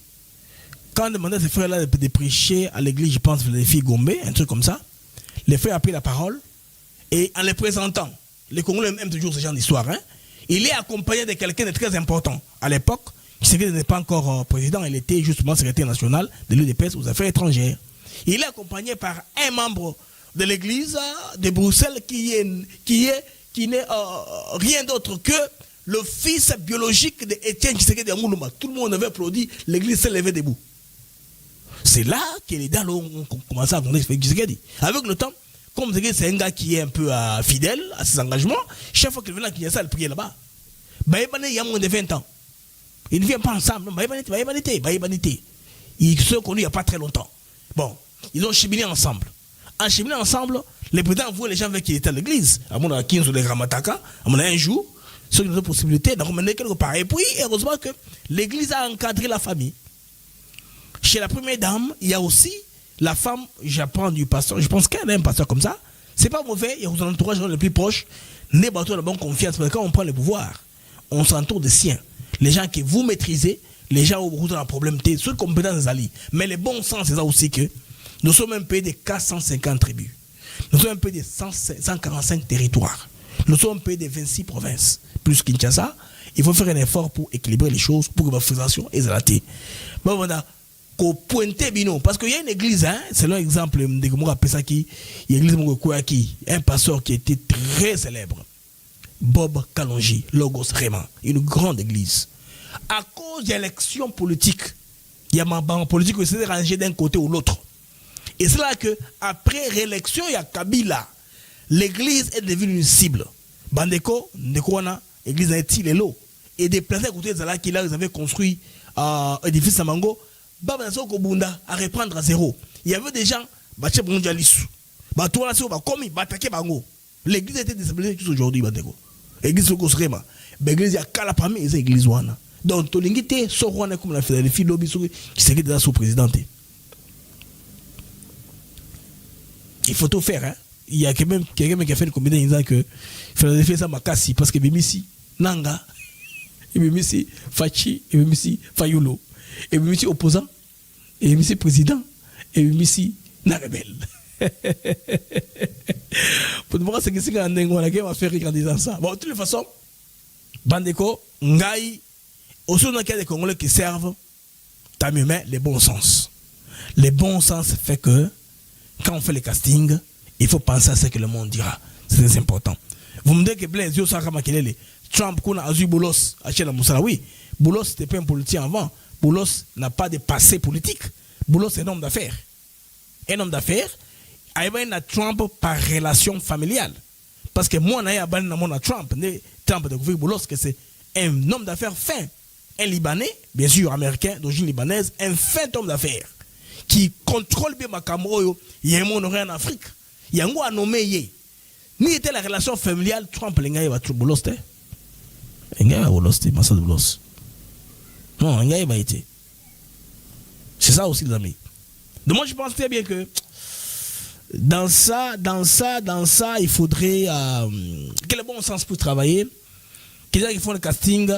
Quand on demandait à ce frère-là de prêcher à l'église, je pense, les filles Gombe, un truc comme ça, les frères a pris la parole et en les présentant, les Congolais aiment toujours ce genre d'histoire, hein, il est accompagné de quelqu'un de très important. À l'époque, Tshisekedi n'était pas encore président, il était justement secrétaire national de l'UDPS aux affaires étrangères. Il est accompagné par un membre de l'église de Bruxelles qui n'est rien d'autre que le fils biologique d'Étienne Tshisekedi Amouluma. Tout le monde avait applaudi, l'église s'est levée debout. C'est là que les dames ont commencé à connaître Tshisekedi. Avec le temps, comme c'est un gars qui est un peu fidèle à ses engagements, chaque fois qu'il vient à Kinshasa, il priait là-bas. Il y a moins de 20 ans. Ils ne viennent pas ensemble. Ils se sont connus il n'y a pas très longtemps. Bon, ils ont cheminé ensemble. En cheminant ensemble, les présidents voient les gens avec qui étaient à l'église. À mon avis, 15 ou les Ramataka, à mon avis, un jour, ceux qui ont la possibilité d'emmener quelque part. Et puis, heureusement que l'église a encadré la famille. Chez la première dame, il y a aussi la femme, j'apprends du pasteur, je pense qu'elle a un pasteur comme ça. C'est pas mauvais, il y a un entourage le plus proche, n'est pas la bonne confiance. Parce que quand on prend le pouvoir, on s'entoure de siens. Les gens que vous maîtrisez, les gens où vous avez un problème, ceux compétents des alliés. Mais le bon sens, c'est ça aussi que nous sommes un pays de 450 tribus. Nous sommes un pays de 145 territoires. Nous sommes un pays de 26 provinces. Plus Kinshasa, il faut faire un effort pour équilibrer les choses, pour que la frustration est exaltée. Bon, voilà. Pointer bino parce qu'il y a une église, hein, c'est l'exemple de comment on appelle ça qui, il y a l'église Mokouaki, un pasteur qui était très célèbre, Bob Kalonji, Logos Réman, une grande église. À cause d'élections politiques Il y a ma politique qui s'est rangée d'un côté ou l'autre. Et c'est là que, après réélection, il y a Kabila. L'église est devenue une cible. Bandeko, Ndekwana, l'église est il l'eau. Et des places à côté de là, ils avaient construit édifice Samango, Babanso Kobunda à reprendre à zéro. Il y avait des gens, Baché Bonjalisu, Batouana Sio, Bakomi, Batake Bango. L'église était déstabilisée tous aujourd'hui, Bandeko. L'église Sokosrema. L'église, il y a Kalapami et l'église Wana. Donc, Tolingite, Sorwana, comme la Philadelphie, Lobby, qui serait déjà sous-présidente. Il faut tout faire, hein. Il y a quelqu'un qui a fait une combinaison disant que Philadelphie, ça m'a cassé parce que Bimisi, Nanga, et Bimisi, Fachi, et Bimisi, Fayolo, et Bimisi opposant, et Bimisi président, et Bimisi, Narebel. Pour moi, c'est que c'est un dingue, qui va faire rire en disant ça. Bon, de toute façon, Bandeko, Ngaï, aussi, on a des Congolais qui servent, t'as mieux, mais les bons sens. Les bons sens fait que, quand on fait les castings, il faut penser à ce que le monde dira. C'est très important. Vous me dites que Blaise, Trump, qu'on a Azu Boulos, Achela Moussala, oui. Boulos, c'était pas un politicien avant. Boulos n'a pas de passé politique. Boulos est un homme d'affaires. Un homme d'affaires, il a Trump par relation familiale. Parce que moi, je suis Trump. Trump a découvert Boulos que c'est un homme d'affaires fin. Un Libanais, bien sûr américain, d'origine libanaise, un fin homme d'affaires qui contrôle bien ma Cameroun, il y a un monde en Afrique. Il y a un gars nommé Yé. Ni était la relation familiale, Trump, les gars, il va tout Boulos. Les gars, il va Boulos, Massa de Boulos. Non, les gars, il va être. C'est ça aussi, les amis. Donc, moi, je pense très bien que dans ça, il faudrait que le bon sens pour travailler, que les gens qui font le casting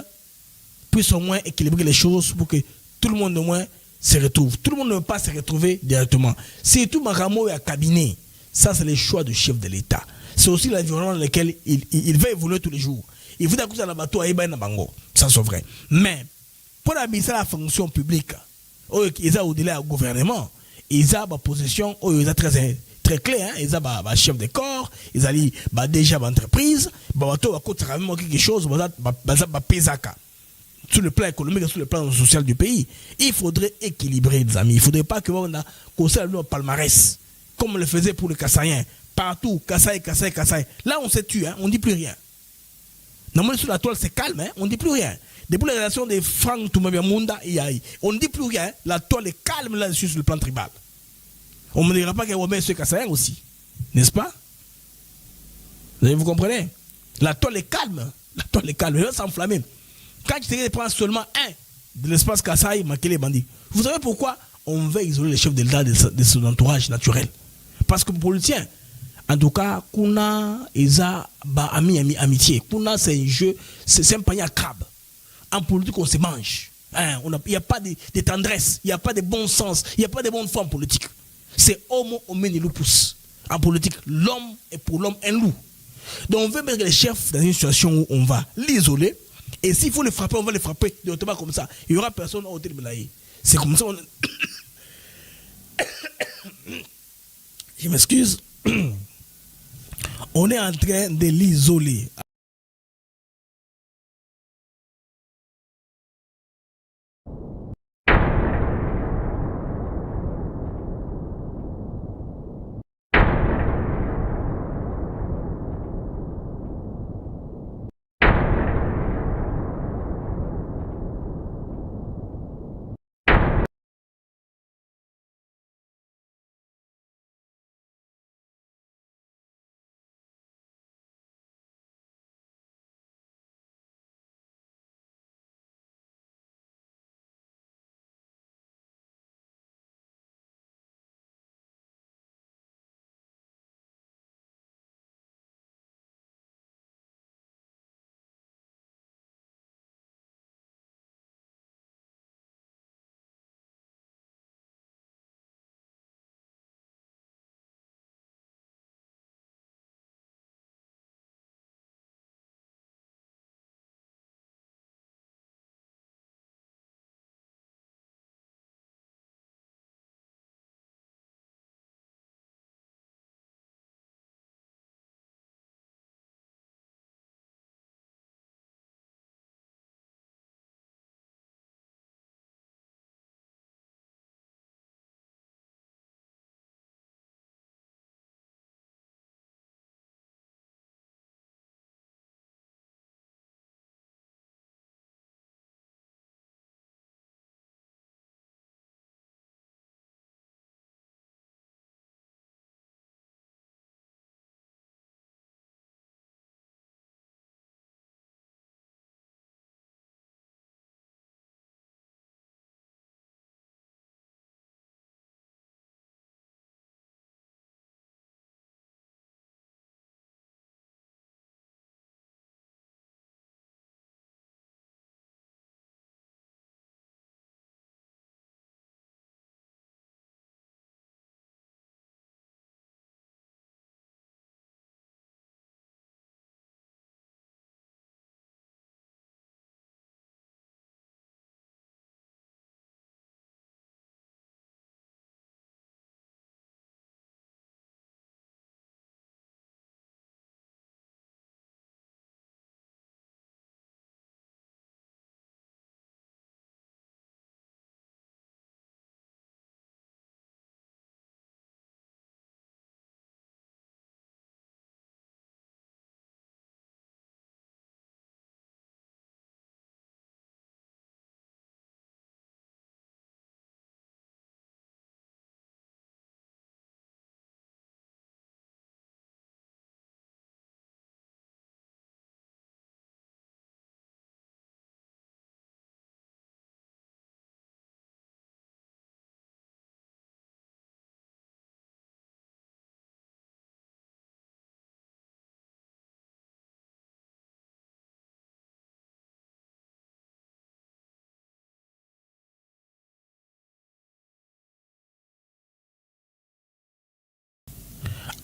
puissent au moins équilibrer les choses pour que tout le monde au moins se retrouve. Tout le monde ne peut pas se retrouver directement. C'est tout Maramo et à cabinet. Ça, c'est le choix du chef de l'État. C'est aussi l'environnement dans lequel il va évoluer tous les jours. Il faut d'accuser la bateau à Ibaïna Bango. Ça, c'est vrai. Mais, pour abaisser la fonction publique, ils ont au-delà du gouvernement, ils ont une position, ils ont très clair, ils ont un chef de corps, ils ont déjà une entreprise, ils ont quelque chose, ils ont pesaka. Sur le plan économique et sur le plan social du pays. Il faudrait équilibrer, les amis. Il ne faudrait pas que on a conservé le palmarès, comme on le faisait pour les Kassaïens. Partout, Kassaï. Là, on s'est tué, hein, on ne dit plus rien. Normalement, sur la toile, c'est calme, hein, on ne dit plus rien. Depuis la relation de Franck Toumabia Munda et Yaï, on ne dit plus rien. La toile est calme là-dessus sur le plan tribal. On ne me dira pas qu'il y a Womé sur Kassaïen aussi. N'est-ce pas? Vous comprenez? La toile est calme. La toile est calme. Elle va s'enflammer. Quand tu prends seulement un de l'espace Kassai, Makele Bandi, vous savez pourquoi on veut isoler les chefs de l'État de son entourage naturel? Parce que pour les politiciens, en tout cas, Kuna, Eza, amitié. Kuna, c'est un jeu, c'est un panier à crabe. En politique, on se mange. Il n'y a pas de tendresse, il n'y a pas de bon sens, il n'y a pas de bonne forme politique. C'est homo homini lupus. En politique, l'homme est pour l'homme un loup. Donc on veut mettre les chefs dans une situation où on va l'isoler. Et s'il faut les frapper, on va les frapper directement comme ça. Il n'y aura personne au Télébelaï. C'est comme ça. Je m'excuse. On est en train de l'isoler.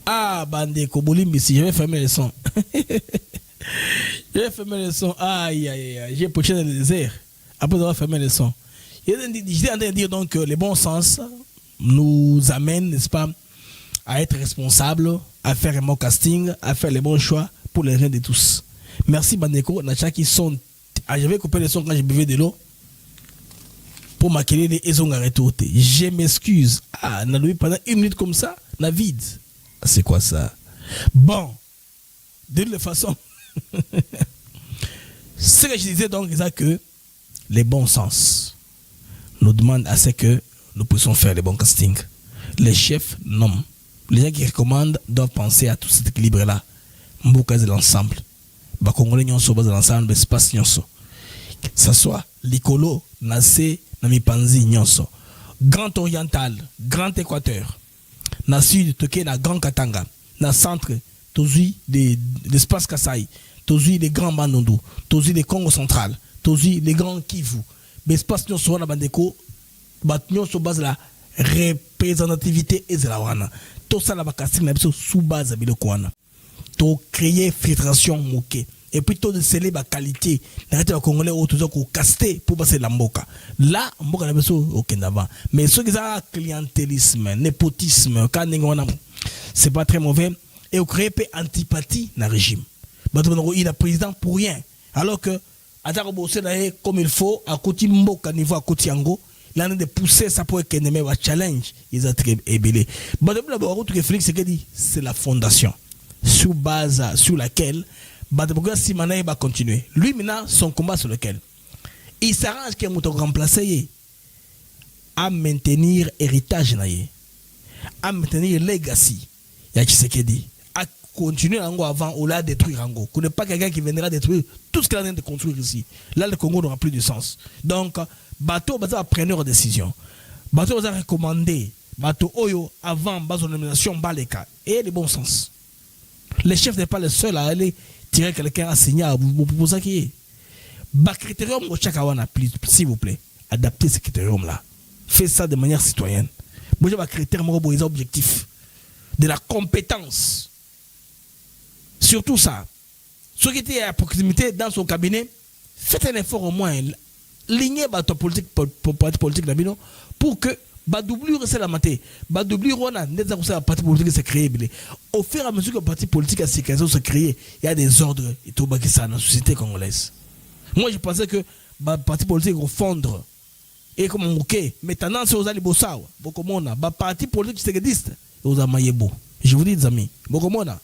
Ah, Bandeko, Bolimbisi, je vais fermer le son. Je vais fermer le son. Aïe, aïe, aïe. J'ai poché dans le désert. Après avoir fermé le son. J'étais en train de dire donc que le bon sens nous amène, n'est-ce pas, à être responsables, à faire un bon casting, à faire les bons choix pour les reins de tous. Merci Bandeko. Nacha qui sont. Ah, j'avais coupé le son quand je buvais de l'eau. Pour m'accueillir les ils ont arrêté. Je m'excuse. Ah, on a loué pendant 1 minute comme ça, na vide. C'est quoi ça? Bon. De toute façon. Ce que je disais donc, c'est que les bons sens nous demandent à ce que nous puissions faire les bons castings. Les chefs, non. Les gens qui recommandent doivent penser à tout cet équilibre-là. Mbouka de l'ensemble. Bah, Congolais n'y ont pas de l'ensemble, espace n'y ont. Ça soit l'Icolo, Nassé, Namipanzi, n'y ont. Grand Oriental, Grand Équateur, na Sud, Toké, na Grand Katanga, na Centre, Tozui, l'espace Kasaï, Tozui, les Grands Bandundu, Tozui, les Congo Central, Tozui, les Grands Kivu. L'espace n'y ont, na Bandeko, Batnyon sur base de la représentativité et de la wana. Tout ça, la casting, na sous base de la to créer filtration moquée et puis to de sceller la qualité l'arrêter le congolais autour ko caster pour passer la mboka là mboka na beso OK d'avant mais ce qui ça clientélisme népotisme quand c'est pas très mauvais et créer peu antipathie dans régime il a président pour rien alors que atako bosser là comme il faut à côté mboka niveau à côté yango là de pousser ça pour que ne challenge ils a très ébélé d'abord tout que Félix c'est que dit c'est la fondation sur base sur laquelle Badabouga Simanaï va continuer. Lui maintenant son combat sur lequel il s'arrange qu'il m'a remplacé à maintenir héritage naïe, à maintenir legacy. Il y a qui ce qui dit à continuer Rango avant ou là détruire Rango. Qu'on n'est pas quelqu'un qui viendra détruire tout ce qu'il a train de construire ici. Là le Congo n'aura plus de sens. Donc bateau va prendre une décision. Bateau va recommander bateau Oyo avant base de nomination Baleka et le bon sens. Le chef n'est pas le seul à aller tirer quelqu'un à signer à vous proposer qui est. Bah, critérium au Chakawana, s'il vous plaît, adaptez ce critérium-là. Faites ça de manière citoyenne. Moi, j'ai un critérium objectif. De la compétence. Surtout ça. Ceux qui étaient à proximité dans son cabinet, faites un effort au moins. Lignez votre politique pour que ba doublure c'est la maté ba doublure on a des parti politique se créer au fur et à mesure que le parti politique a se créer il y a des ordres et tout bas qui ça dans la société congolaise. Moi je pensais que ba parti politique refondre et comme OK maintenant c'est aux ali bossa beaucoup mona ba parti politique qui existe aux amayebo je vous dis les amis beaucoup mona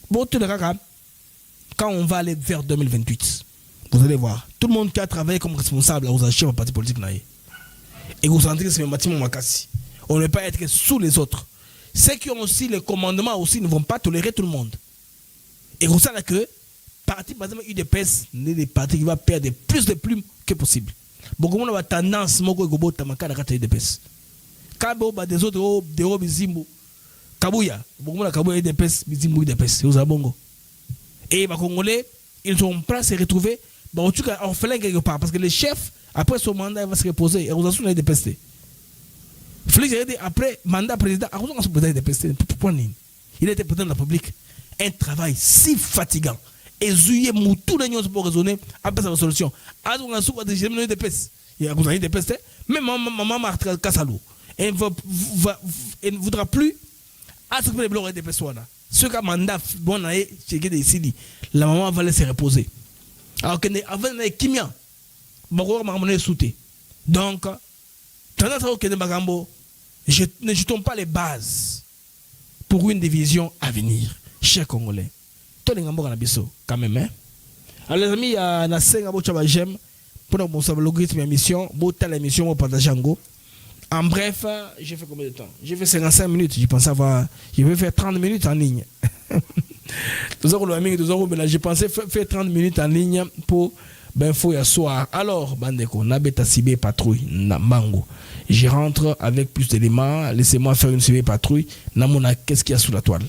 bon tout le cas quand on va aller vers 2028 vous allez voir tout le monde qui a travaillé comme responsable aux chefs du parti politique naïe égocentrisme bâtiment makasi. On ne peut pas être sous les autres. Ceux qui ont aussi le commandement aussi ne vont pas tolérer tout le monde. Et vous savez que parti par exemple UDPS n'est des partis qui va perdre plus de plumes que possible. Beaucoup de monde a tendance moko gobo tamaka na kata UDPS. Kabo ba des autres de bizimbo. Kabuya, beaucoup de monde Kabuya UDPS bizimbo UDPS. Vous bongo. Et les Congolais, ils ont pas se retrouver bah en tout cas orphelin quelque part parce que les chefs après son mandat il va se reposer et vous avez soulevé des pestes. Félix a dit après mandat président vous avez soulevé des pestes. Il était président de la République. Un travail si fatigant et zouillé moutou les gens pour raisonner après sa solution. A vous avez soulevé des pestes. Il y a vous avez des pestes. Même maman Martha Kassalou et ne voudra plus attraper les blocs des pestes. Ce qu'a mandat bon a été décidé. La maman va laisser reposer. Alors que avant les Kimia, Bagor m'a sauté. Donc, ne jetons pas les bases pour une division à venir, chers Congolais. Tous les Gambo quand même. Hein? Alors les amis, il y a na 5 j'aime pour nous l'algorithme émission, la émission au Patajango. En bref, j'ai fait combien de temps? J'ai fait 55 minutes. Je pensais avoir, je vais faire 30 minutes en ligne. Je pensais faire 30 minutes en ligne pour Benfo et soir. Alors, Bandeko, Nabeta Sibé patrouille, Nambango. Je rentre avec plus d'éléments. Laissez-moi faire une Sibé patrouille. Namona, qu'est-ce qu'il y a sous la toile?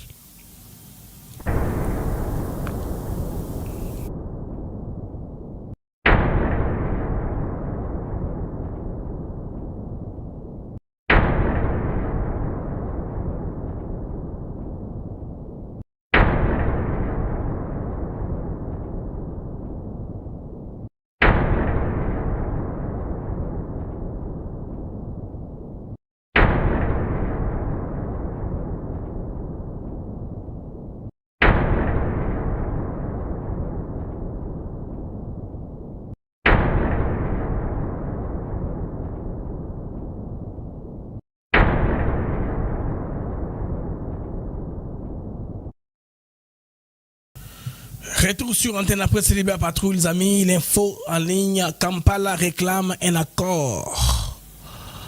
Retour sur Antenne après Célibataire Patrouille, les amis. L'info en ligne. Kampala réclame un accord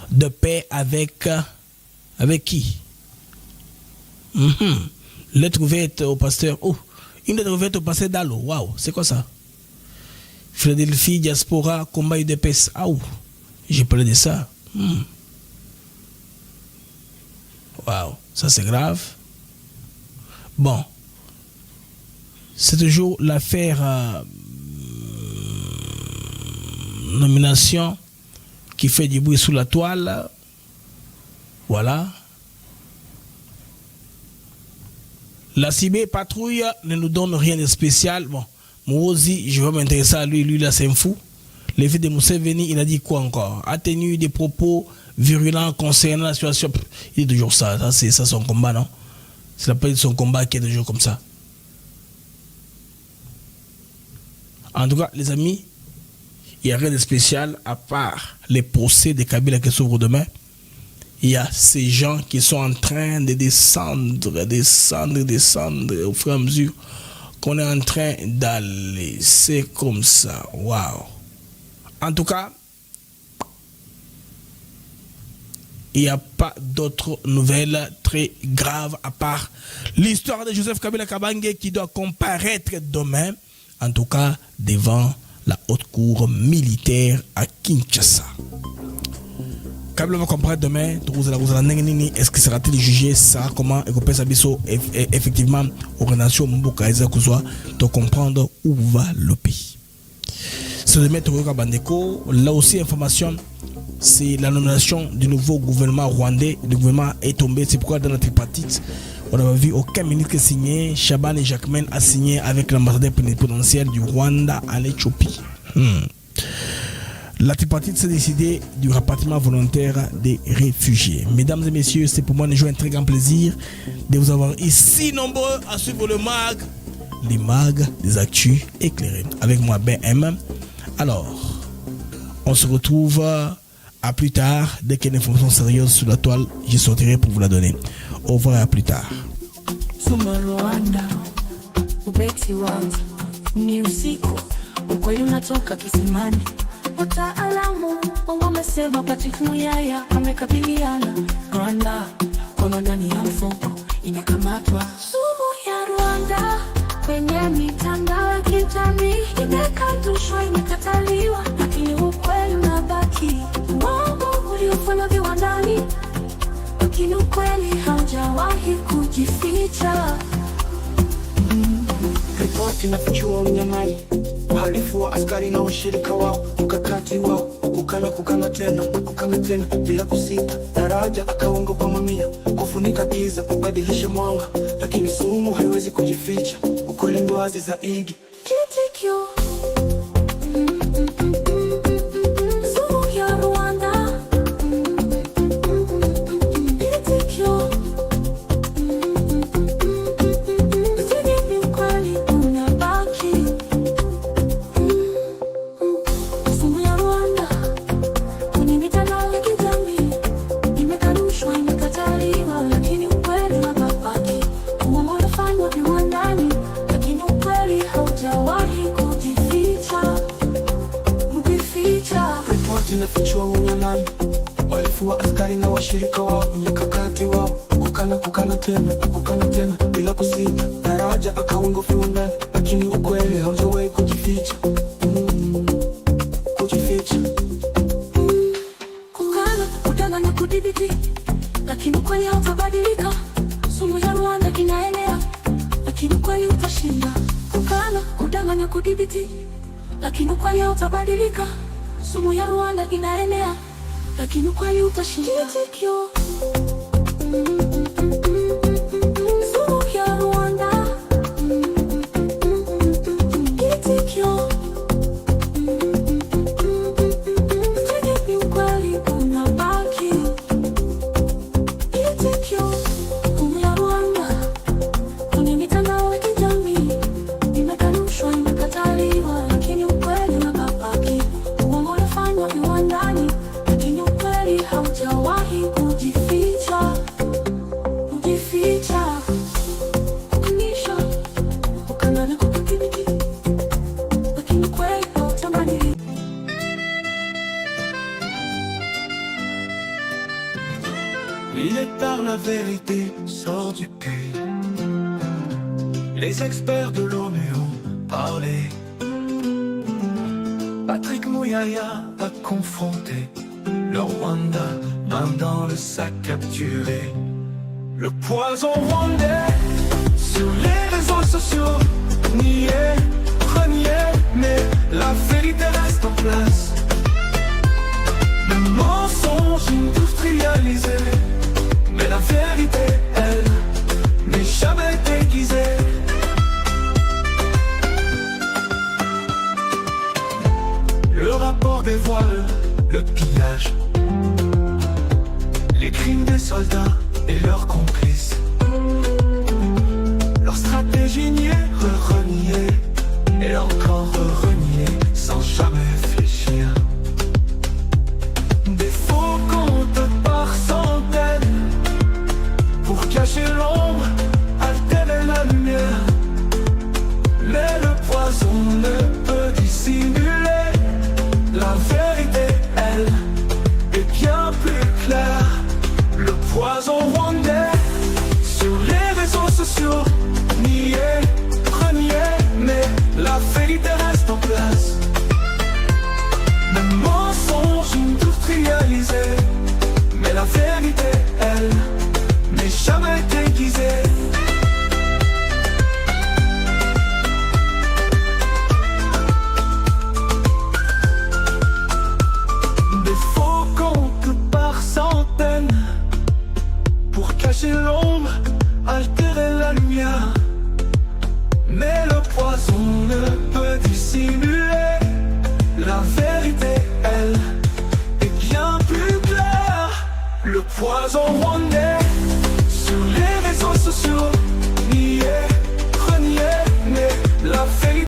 de paix avec qui? Lettre ouverte au pasteur. Oh, une lettre ouverte au pasteur Dalo. Waouh, c'est quoi ça? Philadelphie, diaspora, combat et de paix. Ah, j'ai parlé de ça. Waouh, ça c'est grave. Bon. C'est toujours l'affaire nomination qui fait du bruit sous la toile. Voilà. La CIB patrouille ne nous donne rien de spécial. Bon, moi aussi, je vais m'intéresser à lui. Lui, là, c'est un fou. Le fils de Museveni, il a dit quoi encore? A tenu des propos virulents concernant la situation. Il est toujours ça. Ça, c'est ça son combat, non? C'est la paix de son combat qui est toujours comme ça. En tout cas, les amis, il n'y a rien de spécial à part les procès de Kabila qui s'ouvrent demain. Il y a ces gens qui sont en train de descendre au fur et à mesure qu'on est en train d'aller. C'est comme ça. Waouh. En tout cas, il n'y a pas d'autres nouvelles très graves à part l'histoire de Joseph Kabila Kabange qui doit comparaître demain. En tout cas, devant la haute cour militaire à Kinshasa. Kabila va comparaître demain. Est-ce que sera-t-il jugé ça? Comment effectivement aux relations Mboka Ezekuzwa de comprendre où va le pays? C'est le maître Bandeko. Là aussi, information, c'est la nomination du nouveau gouvernement rwandais. Le gouvernement est tombé. C'est pourquoi dans la tripartite, on n'a vu aucun ministre signé. Shaban et Jacquemin a signé avec l'ambassadeur plénipotentiaire du Rwanda en Éthiopie. La tripartite s'est décidée du rapatriement volontaire des réfugiés. Mesdames et messieurs, c'est pour moi un très grand plaisir de vous avoir ici nombreux à suivre le MAG, les MAG des actus éclairés. Avec moi, BM. Alors, on se retrouve à plus tard. Dès qu'il y a une information sérieuse sur la toile, je sortirai pour vous la donner. Au revoir et à plus tard. Rwanda, ubeti wangu ni usiku, ukweli unatoka kisimani. Wataalamu wamesema Patrick Muyaya amekabiliana. Rwanda kono ndani ya mfuko imekamatwa. Sumu ya Rwanda kwenye mitandao ya kijamii imekatushwa, imekataliwa, lakini ukweli unabaki. Uongo uliofanywa viwandani, lakini ukweli haujawahi kujificha. Ripoti inafichua unyang'anyi, uhalifu wa askari na washirika wao, mkakati wao kukana tena bila kusita. Daraja akaunga kwa mamia, kufunika giza, kubadilisha mwanga, lakini sumu haiwezi kujificha. Ukweli ndo wazi zaidi. Kitikio sumu ya Rwanda. Kitikio ukweli unabaki. Sumu ya Rwanda kwenye mitandao ya kijamii imekanushwa, imekataliwa, lakini ukweli unabaki. Uongo unafanywa viwandani, lakini ukweli haujawahi kujificha. Ripoti inafichua unyang'anyi, uhalifu wa askari na washirika wao, mkakati wao kukana tena bila kusita. Daraja akaunga viwandani, lakini ukweli haujawahi kujificha. Kukana, kudanganya, kudhibiti, lakini ukweli hautabadilika. Sumu ya Rwanda kinaenea, lakini ukweli utashinda. Kukana, kudanganya, kudhibiti, lakini ukweli hautabadilika. Sumu ya Rwanda kinaenea, lakini ukweli utashinda. Kitikio sumu ya Rwanda. Kitikio ukweli unabaki. Kitikio sumu ya Rwanda kwenye mitandao ya kijamii imekanushwa, imekataliwa, lakini ukweli unabaki. Uongo unafanywa viwandani, lakini ukweli haujawahi kujificha. la vérité sort du puits. Les experts de l'ONU ont parlé. Patrick Mouyaya a confronté le Rwanda, main dans le sac capturé. Le poison rwandais sur les réseaux sociaux, nié, renié, mais la vérité reste en place. Le mensonge industrialisé, mais la vérité, elle, n'est jamais déguisée. Le rapport dévoile le pillage, les crimes des soldats et leurs complices, leur stratégie niée, reniée et encore reniée sans jamais fléchir. Des faux comptes par centaines pour cacher l'ombre, altérer la lumière. Mais le poison ne peut dissimuler. La vérité, elle, est bien plus claire. Le poison rwandais sur les réseaux sociaux, nié, renié, mais la vérité reste en place. Le mensonge industrialisé, mais la vérité, elle, n'est jamais déguisée. Des faux comptes par centaines pour cacher l'ombre, altérer la lumière. Mais le poison ne peut dissimuler. La vérité, elle, est bien plus claire. Le poison rwandais sur les réseaux sociaux, nié,